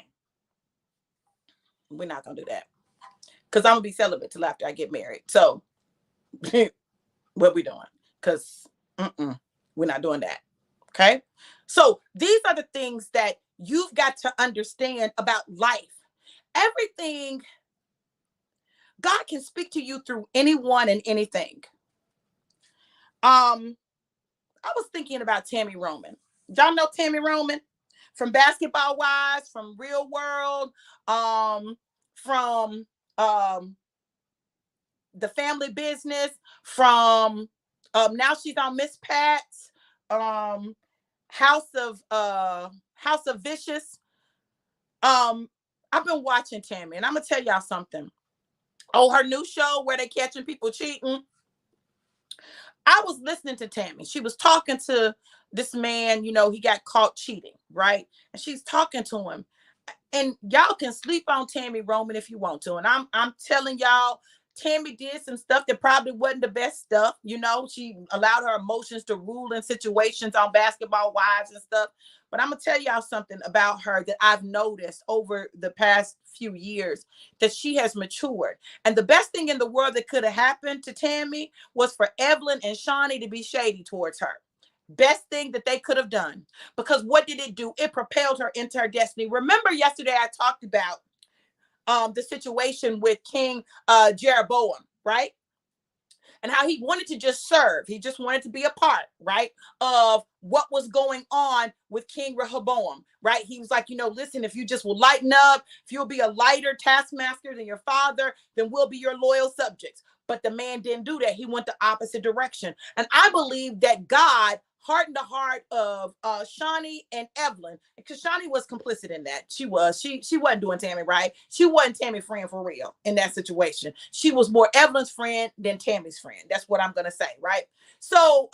We're not going to do that, because I'm going to be celibate till after I get married. So what we doing? Because we're not doing that. Okay. So these are the things that you've got to understand about life. Everything, God can speak to you through anyone and anything. I was thinking about Tammy Roman. Y'all know Tammy Roman from Basketball Wives, from Real World, from The Family Business, from now she's on Miss Pat's, House of Vicious. I've been watching Tammy, and I'm gonna tell y'all something. Oh, her new show where they catching people cheating. I was listening to Tammy. She was talking to this man, he got caught cheating, right? And she's talking to him. And y'all can sleep on Tammy Roman if you want to. And I'm telling y'all, Tammy did some stuff that probably wasn't the best stuff. She allowed her emotions to rule in situations on Basketball Wives and stuff. But I'm going to tell y'all something about her that I've noticed over the past few years, that she has matured. And the best thing in the world that could have happened to Tammy was for Evelyn and Shawnee to be shady towards her. Best thing that they could have done. Because what did it do? It propelled her into her destiny. Remember yesterday I talked about the situation with King Jeroboam, right? And how he wanted to just serve. He just wanted to be a part, right, of what was going on with King Rehoboam, right? He was like, listen, if you just will lighten up, if you'll be a lighter taskmaster than your father, then we'll be your loyal subjects. But the man didn't do that. He went the opposite direction. And I believe that God hardened the heart of Shawnee and Evelyn, because Shawnee was complicit in that. She wasn't doing Tammy right. She wasn't Tammy's friend for real in that situation. She was more Evelyn's friend than Tammy's friend. That's what I'm gonna say, right? So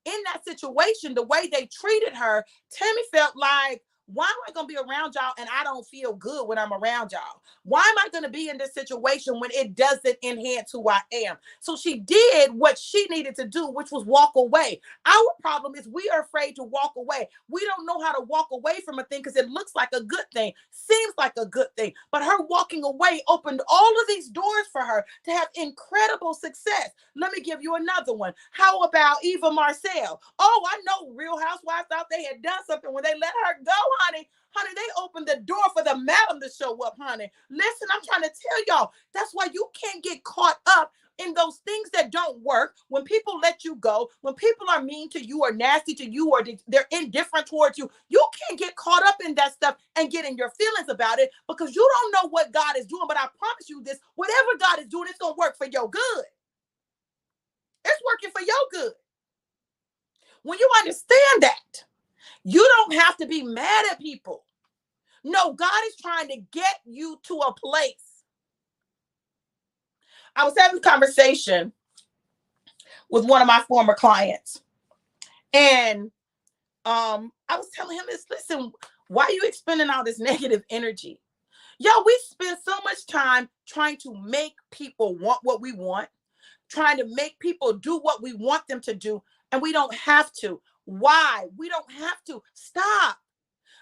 in that situation, the way they treated her, Tammy felt like, why am I going to be around y'all and I don't feel good when I'm around y'all? Why am I going to be in this situation when it doesn't enhance who I am? So she did what she needed to do, which was walk away. Our problem is we are afraid to walk away. We don't know how to walk away from a thing because it looks like a good thing, seems like a good thing. But her walking away opened all of these doors for her to have incredible success. Let me give you another one. How about Eva Marcel? Oh, I know Real Housewives thought they had done something when they let her go, honey. Honey, they opened the door for the madam to show up, honey. Listen, I'm trying to tell y'all, that's why you can't get caught up in those things that don't work. When people let you go, when people are mean to you or nasty to you, or they're indifferent towards you, you can't get caught up in that stuff and get in your feelings about it, because you don't know what God is doing. But I promise you this, whatever God is doing, it's going to work for your good. It's working for your good. When you understand that, you don't have to be mad at people. No, God is trying to get you to a place. I was having a conversation with one of my former clients, and I was telling him this, listen, why are you expending all this negative energy? Yo, we spend so much time trying to make people want what we want, trying to make people do what we want them to do, and we don't have to. Why? We don't have to. Stop.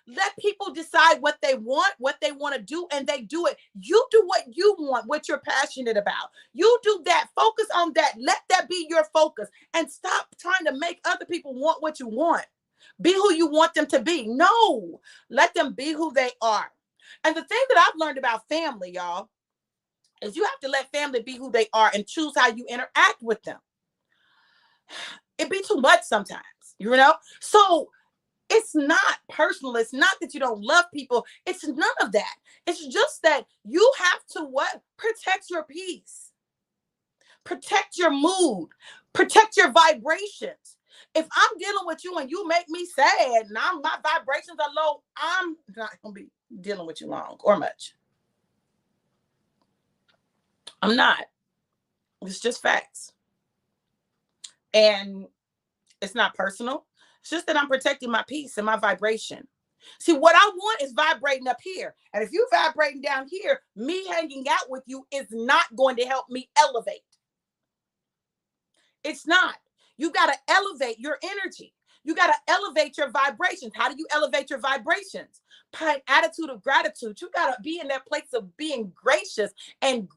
Let people decide what they want to do, and they do it. You do what you want, what you're passionate about. You do that. Focus on that. Let that be your focus, and stop trying to make other people want what you want. Be who you want them to be. No, let them be who they are. And the thing that I've learned about family, y'all, is you have to let family be who they are and choose how you interact with them. It be too much sometimes, you know? So it's not personal. It's not that you don't love people. It's none of that. It's just that you have to what? Protect your peace. Protect your mood. Protect your vibrations. If I'm dealing with you and you make me sad and my vibrations are low, I'm not going to be dealing with you long or much. I'm not. It's just facts. And it's not personal. It's just that I'm protecting my peace and my vibration. See, what I want is vibrating up here. And if you're vibrating down here, me hanging out with you is not going to help me elevate. It's not. You got to elevate your energy. You got to elevate your vibrations. How do you elevate your vibrations? By an attitude of gratitude. You got to be in that place of being gracious and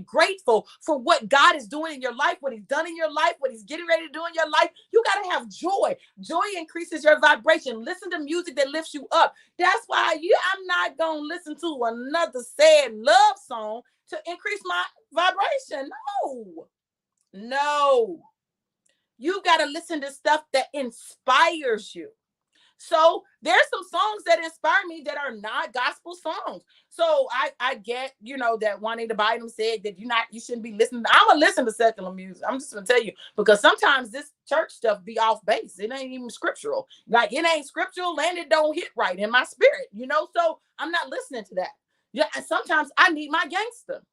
grateful for what God is doing in your life, what he's done in your life, what he's getting ready to do in your life. You got to have joy. Joy increases your vibration. Listen to music that lifts you up. That's why I'm not going to listen to another sad love song to increase my vibration. No. You got to listen to stuff that inspires you. So there's some songs that inspire me that are not gospel songs. So I get, that Juanita Bynum said that you shouldn't be listening. I'm going to listen to secular music. I'm just going to tell you, because sometimes this church stuff be off base. It ain't even scriptural. Like, it ain't scriptural and it don't hit right in my spirit, so I'm not listening to that. Yeah. And sometimes I need my gangster.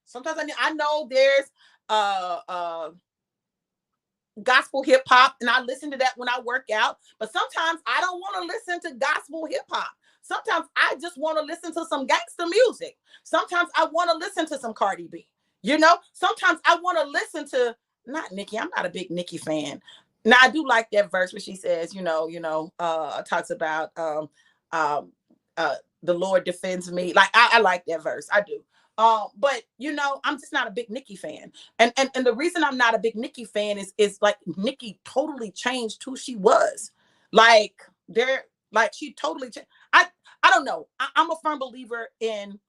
Sometimes I know there's gospel hip hop, and I listen to that when I work out. But sometimes I don't want to listen to gospel hip hop. Sometimes I just want to listen to some gangster music. Sometimes I want to listen to some Cardi B. Sometimes I want to listen to not Nicki. I'm not a big Nicki fan. Now I do like that verse where she says, talks about the Lord defends me. Like I like that verse. I do. But I'm just not a big Nicki fan. And the reason I'm not a big Nicki fan is like Nicki totally changed who she was. She totally changed. I don't know. I'm a firm believer in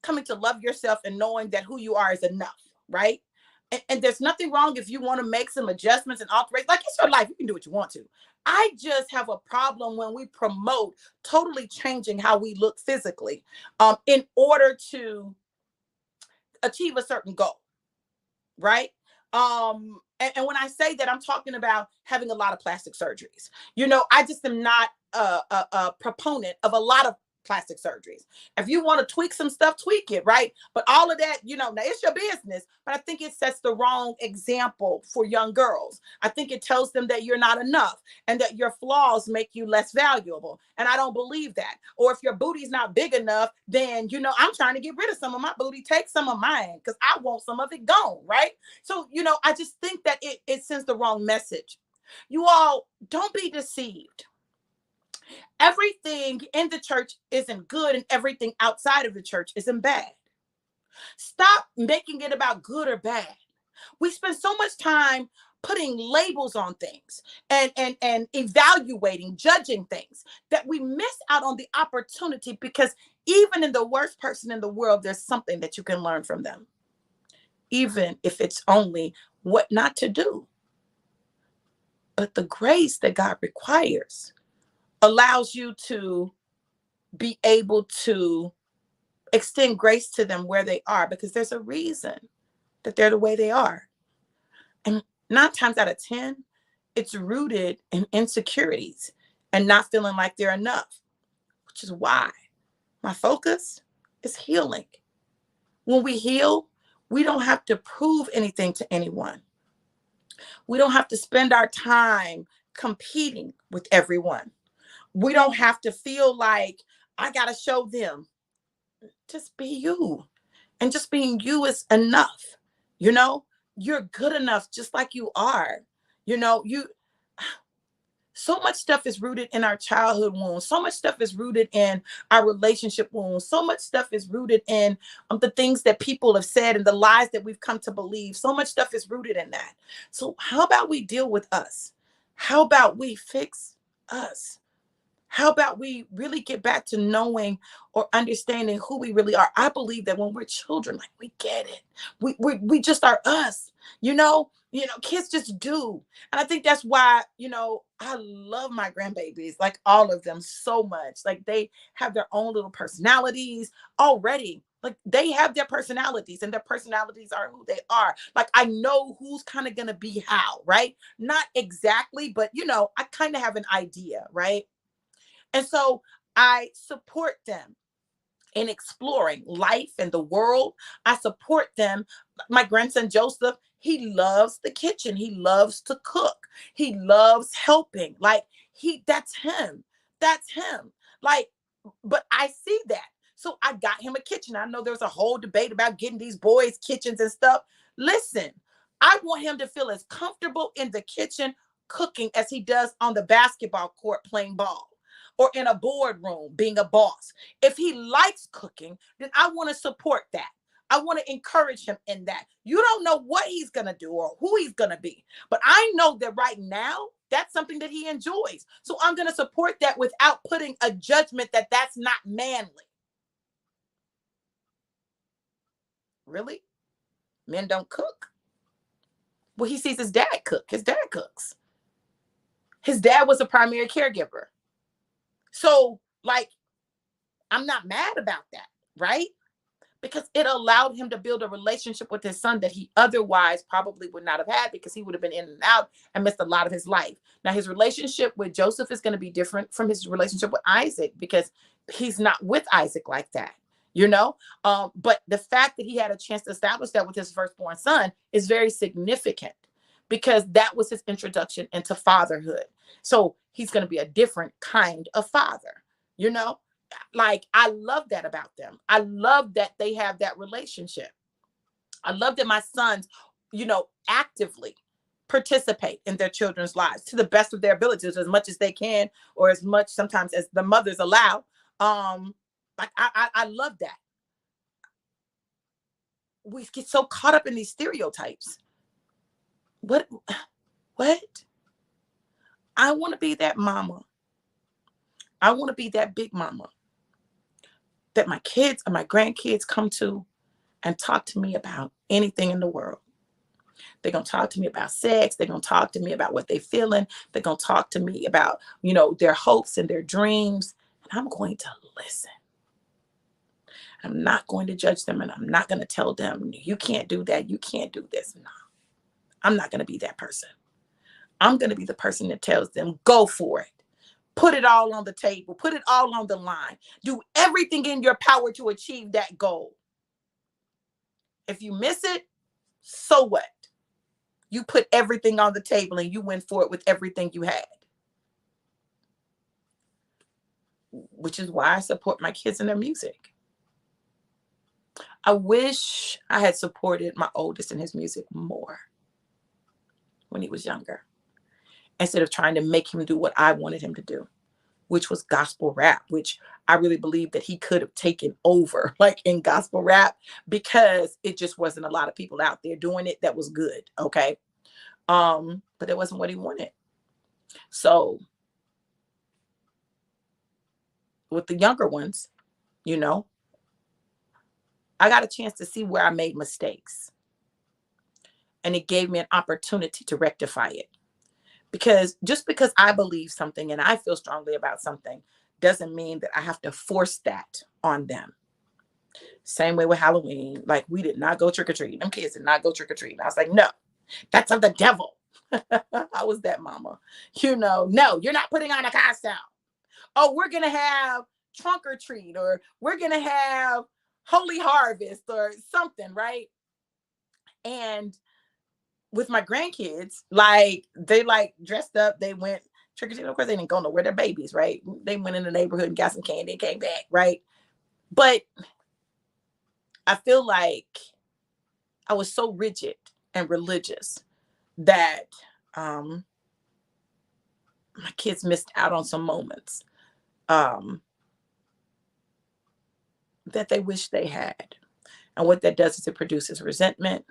coming to love yourself and knowing that who you are is enough, right? And there's nothing wrong if you want to make some adjustments and alterations. Like, it's your life. You can do what you want to. I just have a problem when we promote totally changing how we look physically in order to achieve a certain goal, right? And when I say that, I'm talking about having a lot of plastic surgeries. I just am not a proponent of a lot of plastic surgeries. If you want to tweak some stuff, tweak it, right? But all of that, now it's your business, but I think it sets the wrong example for young girls. I think it tells them that you're not enough and that your flaws make you less valuable. And I don't believe that. Or if your booty's not big enough, then, I'm trying to get rid of some of my booty, take some of mine because I want some of it gone, right? So, I just think that it sends the wrong message. You all don't be deceived. Everything in the church isn't good and everything outside of the church isn't bad. Stop making it about good or bad. We spend so much time putting labels on things and evaluating, judging things that we miss out on the opportunity, because even in the worst person in the world, there's something that you can learn from them, even if it's only what not to do. But the grace that God requires allows you to be able to extend grace to them where they are, because there's a reason that they're the way they are. And 9 times out of 10, it's rooted in insecurities and not feeling like they're enough, which is why my focus is healing. When we heal, we don't have to prove anything to anyone. We don't have to spend our time competing with everyone. We don't have to feel like I got to show them. Just be you. And just being you is enough. You know, you're good enough just like you are. You know, so much stuff is rooted in our childhood wounds. So much stuff is rooted in our relationship wounds. So much stuff is rooted in the things that people have said and the lies that we've come to believe. So much stuff is rooted in that. So how about we deal with us? How about we fix us? How about we really get back to knowing or understanding who we really are? I believe that when we're children, like, we get it. We just are us, kids just do. And I think that's why, I love my grandbabies, like all of them so much. Like they have their own little personalities already. Like they have their personalities and their personalities are who they are. Like I know who's kind of going to be how, right? Not exactly, but I kind of have an idea, right? And so I support them in exploring life and the world. I support them. My grandson Joseph, he loves the kitchen. He loves to cook. He loves helping. Like that's him. That's him. Like, but I see that. So I got him a kitchen. I know there's a whole debate about getting these boys kitchens and stuff. Listen, I want him to feel as comfortable in the kitchen cooking as he does on the basketball court playing ball or in a boardroom being a boss. If he likes cooking, then I want to support that. I want to encourage him in that. You don't know what he's going to do or who he's going to be. But I know that right now, that's something that he enjoys. So I'm going to support that without putting a judgment that that's not manly. Really? Men don't cook? Well, he sees his dad cook. His dad cooks. His dad was a primary caregiver. So, like, I'm not mad about that, right? Because it allowed him to build a relationship with his son that he otherwise probably would not have had because he would have been in and out and missed a lot of his life. Now, his relationship with Joseph is going to be different from his relationship with Isaac because he's not with Isaac like that, But the fact that he had a chance to establish that with his firstborn son is very significant because that was his introduction into fatherhood. So he's going to be a different kind of father, Like, I love that about them. I love that they have that relationship. I love that my sons, actively participate in their children's lives to the best of their abilities, as much as they can, or as much sometimes as the mothers allow. Like I love that. We get so caught up in these stereotypes. What? I want to be that mama. I want to be that big mama that my kids and my grandkids come to and talk to me about anything in the world. They're going to talk to me about sex. They're going to talk to me about what they're feeling. They're going to talk to me about, their hopes and their dreams. And I'm going to listen. I'm not going to judge them, and I'm not going to tell them, you can't do that. You can't do this. No, I'm not going to be that person. I'm going to be the person that tells them, go for it. Put it all on the table. Put it all on the line. Do everything in your power to achieve that goal. If you miss it, so what? You put everything on the table and you went for it with everything you had. Which is why I support my kids in their music. I wish I had supported my oldest in his music more when he was younger, instead of trying to make him do what I wanted him to do, which was gospel rap, which I really believe that he could have taken over, like in gospel rap, because it just wasn't a lot of people out there doing it that was good. Okay. But it wasn't what he wanted. So with the younger ones, I got a chance to see where I made mistakes. And it gave me an opportunity to rectify it. Because just because I believe something and I feel strongly about something doesn't mean that I have to force that on them. Same way with Halloween. Like, we did not go trick-or-treating. Them kids did not go trick-or-treating. I was like, no, that's of the devil. I was that mama. No, you're not putting on a costume. Oh, we're going to have trunk or treat, or we're going to have holy harvest or something, right? And with my grandkids, like, they like dressed up, they went trick or treating. Of course, they didn't go nowhere. They're babies, right? They went in the neighborhood and got some candy and came back, right? But I feel like I was so rigid and religious that um, my kids missed out on some moments um, that they wish they had. And what that does is it produces resentment.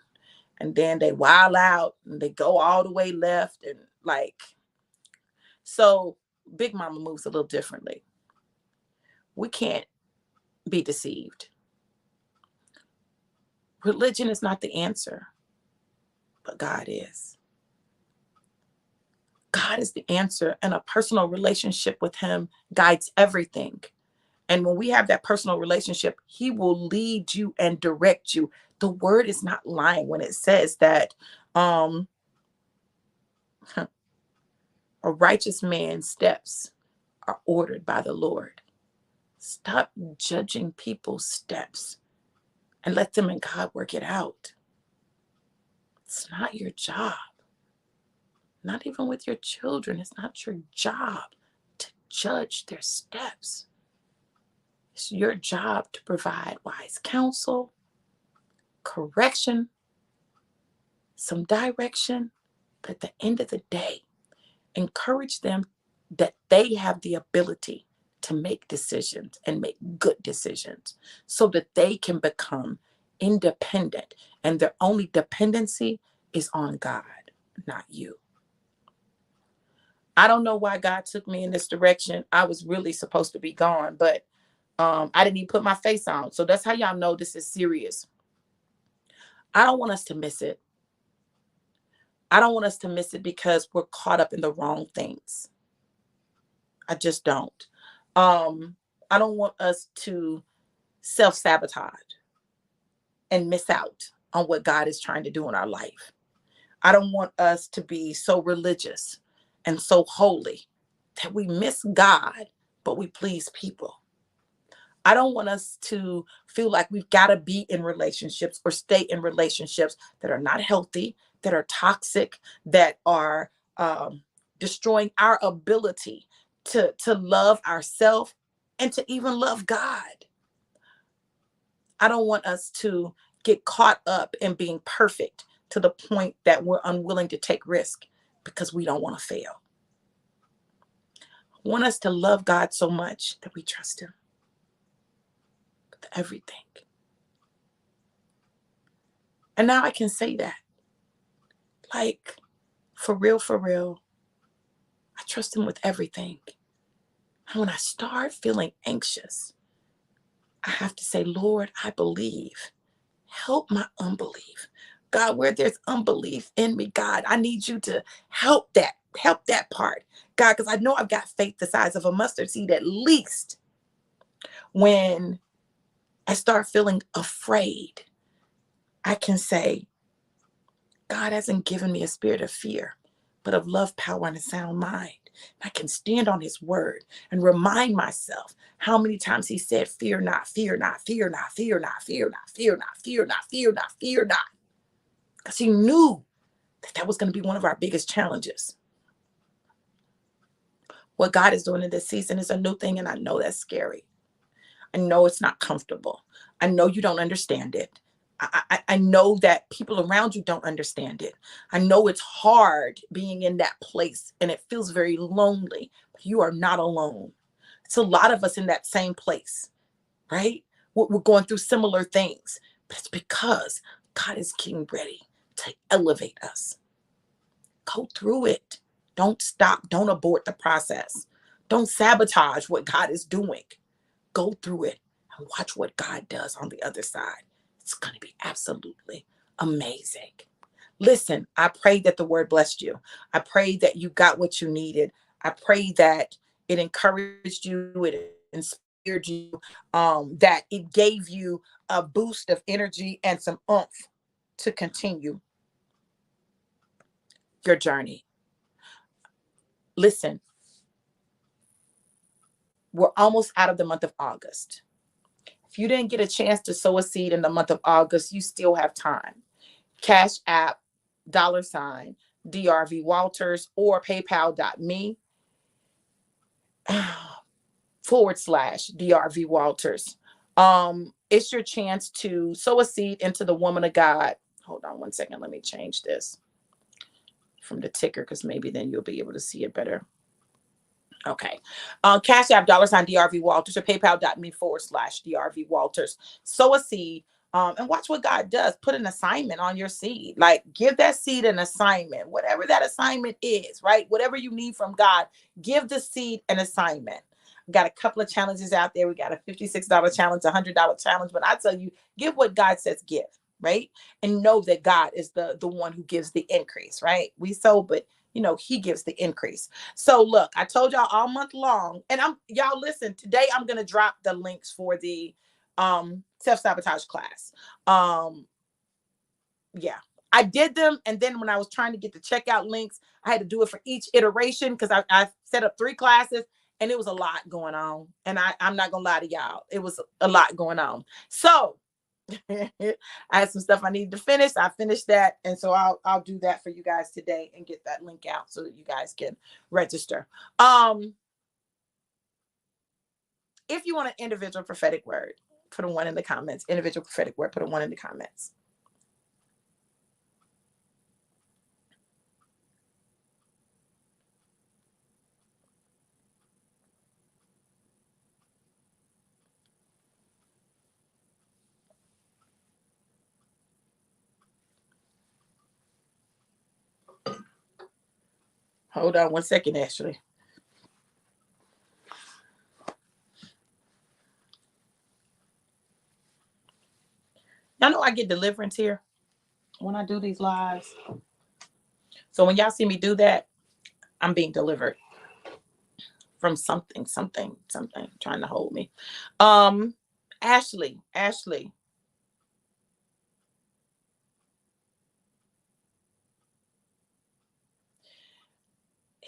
And then they wild out and they go all the way left. And like, so Big Mama moves a little differently. We can't be deceived. Religion is not the answer, but God is. God is the answer, and a personal relationship with Him guides everything. And when we have that personal relationship, He will lead you and direct you. The word is not lying when it says that a righteous man's steps are ordered by the Lord. Stop judging people's steps and let them and God work it out. It's not your job. Not even with your children. It's not your job to judge their steps. It's your job to provide wise counsel, correction, some direction, but at the end of the day, encourage them that they have the ability to make decisions and make good decisions so that they can become independent, and their only dependency is on God, not you. I don't know why God took me in this direction. I was really supposed to be gone, but I didn't even put my face on. So that's how y'all know this is serious. I don't want us to miss it. I don't want us to miss it because we're caught up in the wrong things. I just don't. I don't want us to self-sabotage and miss out on what God is trying to do in our life. I don't want us to be so religious and so holy that we miss God, but we please people. I don't want us to feel like we've got to be in relationships or stay in relationships that are not healthy, that are toxic, that are destroying our ability to love ourselves and to even love God. I don't want us to get caught up in being perfect to the point that we're unwilling to take risk because we don't want to fail. I want us to love God so much that we trust Him with everything. And now I can say that, like, for real, I trust Him with everything. And when I start feeling anxious, I have to say, Lord, I believe. Help my unbelief. God, where there's unbelief in me, God, I need you to help that part. God, because I know I've got faith the size of a mustard seed at least. When I start feeling afraid, I can say, God hasn't given me a spirit of fear, but of love, power, and a sound mind. I can stand on His word and remind myself how many times He said, fear not, fear not, fear not, fear not, fear not, fear not, fear not, fear not, fear not. Because He knew that was going to be one of our biggest challenges. What God is doing in this season is a new thing, and I know that's scary. I know it's not comfortable. I know you don't understand it. I know that people around you don't understand it. I know it's hard being in that place and it feels very lonely, but you are not alone. It's a lot of us in that same place, right? We're going through similar things, but it's because God is getting ready to elevate us. Go through it. Don't stop. Don't abort the process. Don't sabotage what God is doing. Go through it and watch what God does on the other side. It's going to be absolutely amazing. Listen, I pray that the word blessed you. I pray that you got what you needed. I pray that it encouraged you, it inspired you, that it gave you a boost of energy and some oomph to continue your journey. Listen, we're almost out of the month of August. If you didn't get a chance to sow a seed in the month of August, you still have time. Cash App, $ DRV Walters, or PayPal.me / DRV Walters. It's your chance to sow a seed into the woman of God. Hold on one second. Let me change this from the ticker, because maybe then you'll be able to see it better. Okay. Cash App, $ DRV Walters, or PayPal.me / DRV Walters. Sow a seed. And watch what God does. Put an assignment on your seed. Like, give that seed an assignment, whatever that assignment is, right? Whatever you need from God, give the seed an assignment. Got a couple of challenges out there. We got a $56 challenge, a $100 challenge. But I tell you, give what God says give, right? And know that God is the one who gives the increase, right? We sow, but he gives the increase. So look, I told y'all all month long, and y'all listen, today I'm going to drop the links for the self-sabotage class. Yeah, I did them. And then when I was trying to get the checkout links, I had to do it for each iteration, because I set up 3 classes and it was a lot going on. And I'm not going to lie to y'all. It was a lot going on. So I had some stuff I needed to finish. I finished that. And so I'll do that for you guys today and get that link out so that you guys can register. If you want an individual prophetic word, put a 1 in the comments. Individual prophetic word, put a 1 in the comments. Hold on one second, Ashley. Y'all know I get deliverance here when I do these lives. So when y'all see me do that, I'm being delivered from something trying to hold me. Ashley.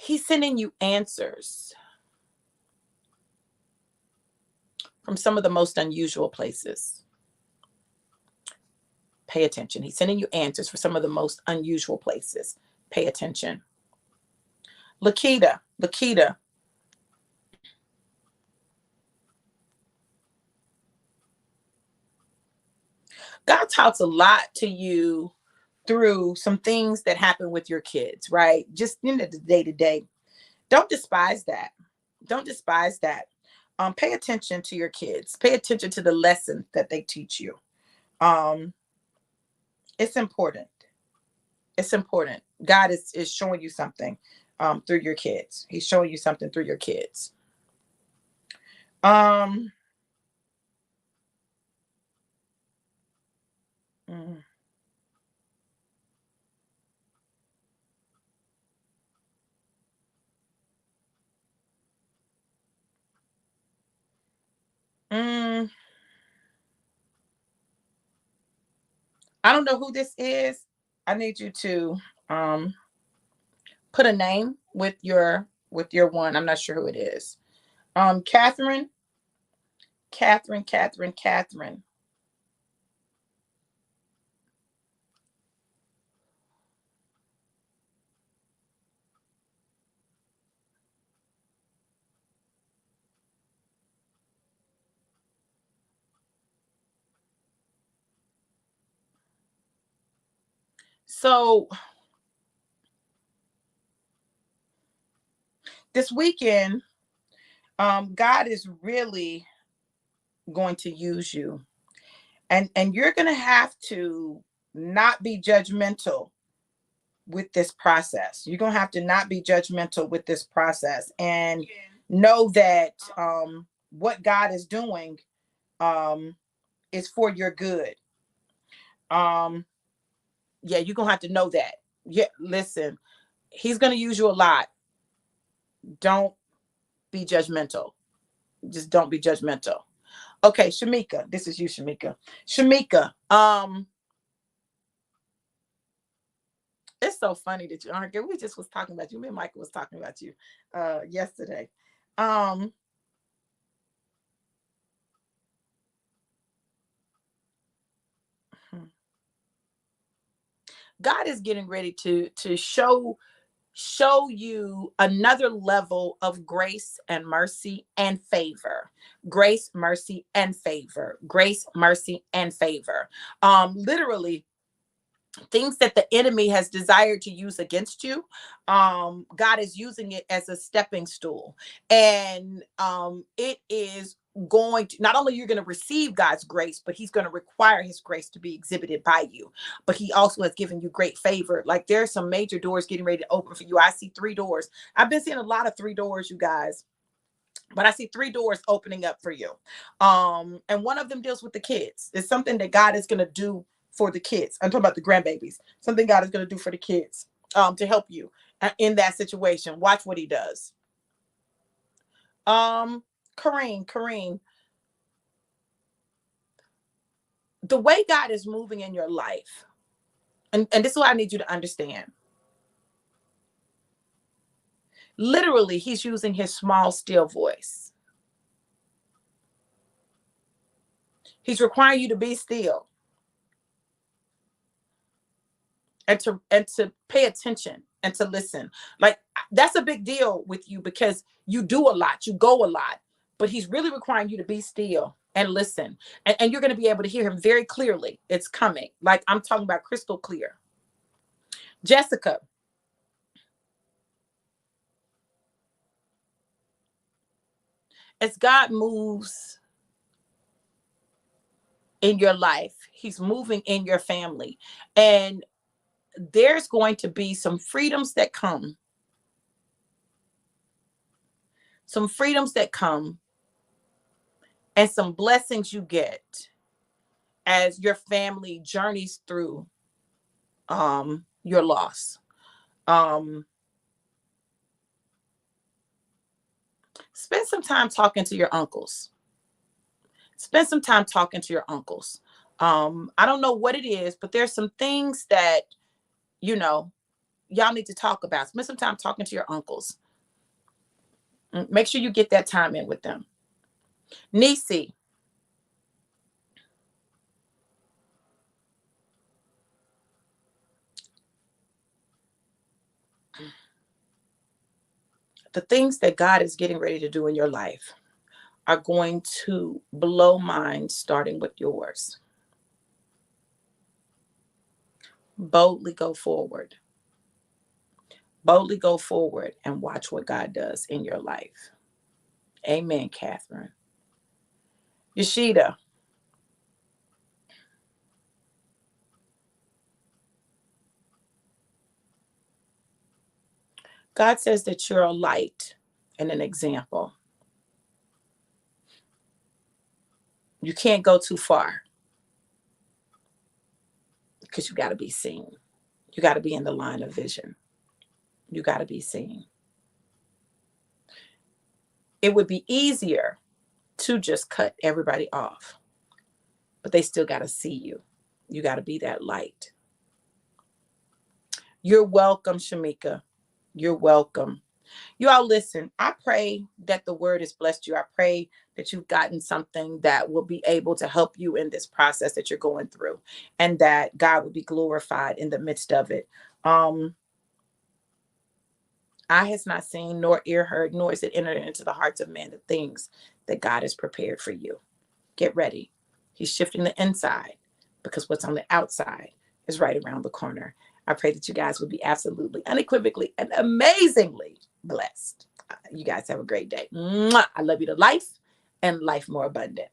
He's sending you answers from some of the most unusual places. Pay attention. He's sending you answers for some of the most unusual places. Pay attention. Lakita. God talks a lot to you through some things that happen with your kids, right? Just the day to day. Don't despise that. Pay attention to your kids. Pay attention to the lesson that they teach you. It's important. God is showing you something through your kids. He's showing you something through your kids. Mm. Mm. I don't know who this is. I need you to put a name with your one. I'm not sure who it is. Catherine. So this weekend, God is really going to use you, and you're going to have to not be judgmental with this process. You're going to have to not be judgmental with this process, and know that what God is doing is for your good. Yeah, you're going to have to know that. Yeah, listen, he's going to use you a lot. Don't be judgmental. Just don't be judgmental. Okay, Shamika, this is you, Shamika. Shamika, it's so funny that you aren't here. We just was talking about you. Me and Michael was talking about you yesterday. Um, God is getting ready to show you another level of grace and mercy and favor. Grace, mercy, and favor. Grace, mercy, and favor. Literally, things that the enemy has desired to use against you, God is using it as a stepping stool. And it is going to, not only you're going to receive God's grace, but he's going to require his grace to be exhibited by you. But he also has given you great favor. Like there's some major doors getting ready to open for you. I see 3 doors. I've been seeing a lot of 3 doors, you guys, but I see 3 doors opening up for you. And one of them deals with the kids. It's something that God is going to do for the kids. I'm talking about the grandbabies. Something God is going to do for the kids, to help you in that situation. Watch what he does. Kareem, the way God is moving in your life, and this is what I need you to understand. Literally, he's using his small, still voice. He's requiring you to be still and to pay attention and to listen. Like that's a big deal with you because you do a lot, you go a lot, but he's really requiring you to be still and listen. And you're going to be able to hear him very clearly. It's coming. Like I'm talking about crystal clear. Jessica, as God moves in your life, he's moving in your family, and there's going to be some freedoms that come, some freedoms that come, and some blessings you get as your family journeys through your loss. um Spend some time talking to your uncles. Spend some time talking to your uncles. I don't know what it is, but there's some things that you know y'all need to talk about. Spend some time talking to your uncles. Make sure you get that time in with them. Nisi, the things that God is getting ready to do in your life are going to blow minds, starting with yours. Boldly go forward. Boldly go forward and watch what God does in your life. Amen, Catherine. Yashida, God says that you're a light and an example. You can't go too far because you got to be seen. You got to be in the line of vision. You got to be seen. It would be easier to just cut everybody off, but they still got to see you. You got to be that light. You're welcome, Shamika. You're welcome. You all listen, I pray that the word has blessed you. I pray that you've gotten something that will be able to help you in this process that you're going through, and that God will be glorified in the midst of it. Eye has not seen, nor ear heard, nor is it entered into the hearts of men the things that God has prepared for you. Get ready. He's shifting the inside because what's on the outside is right around the corner. I pray that you guys will be absolutely, unequivocally, and amazingly blessed. You guys have a great day. Mwah! I love you to life and life more abundant.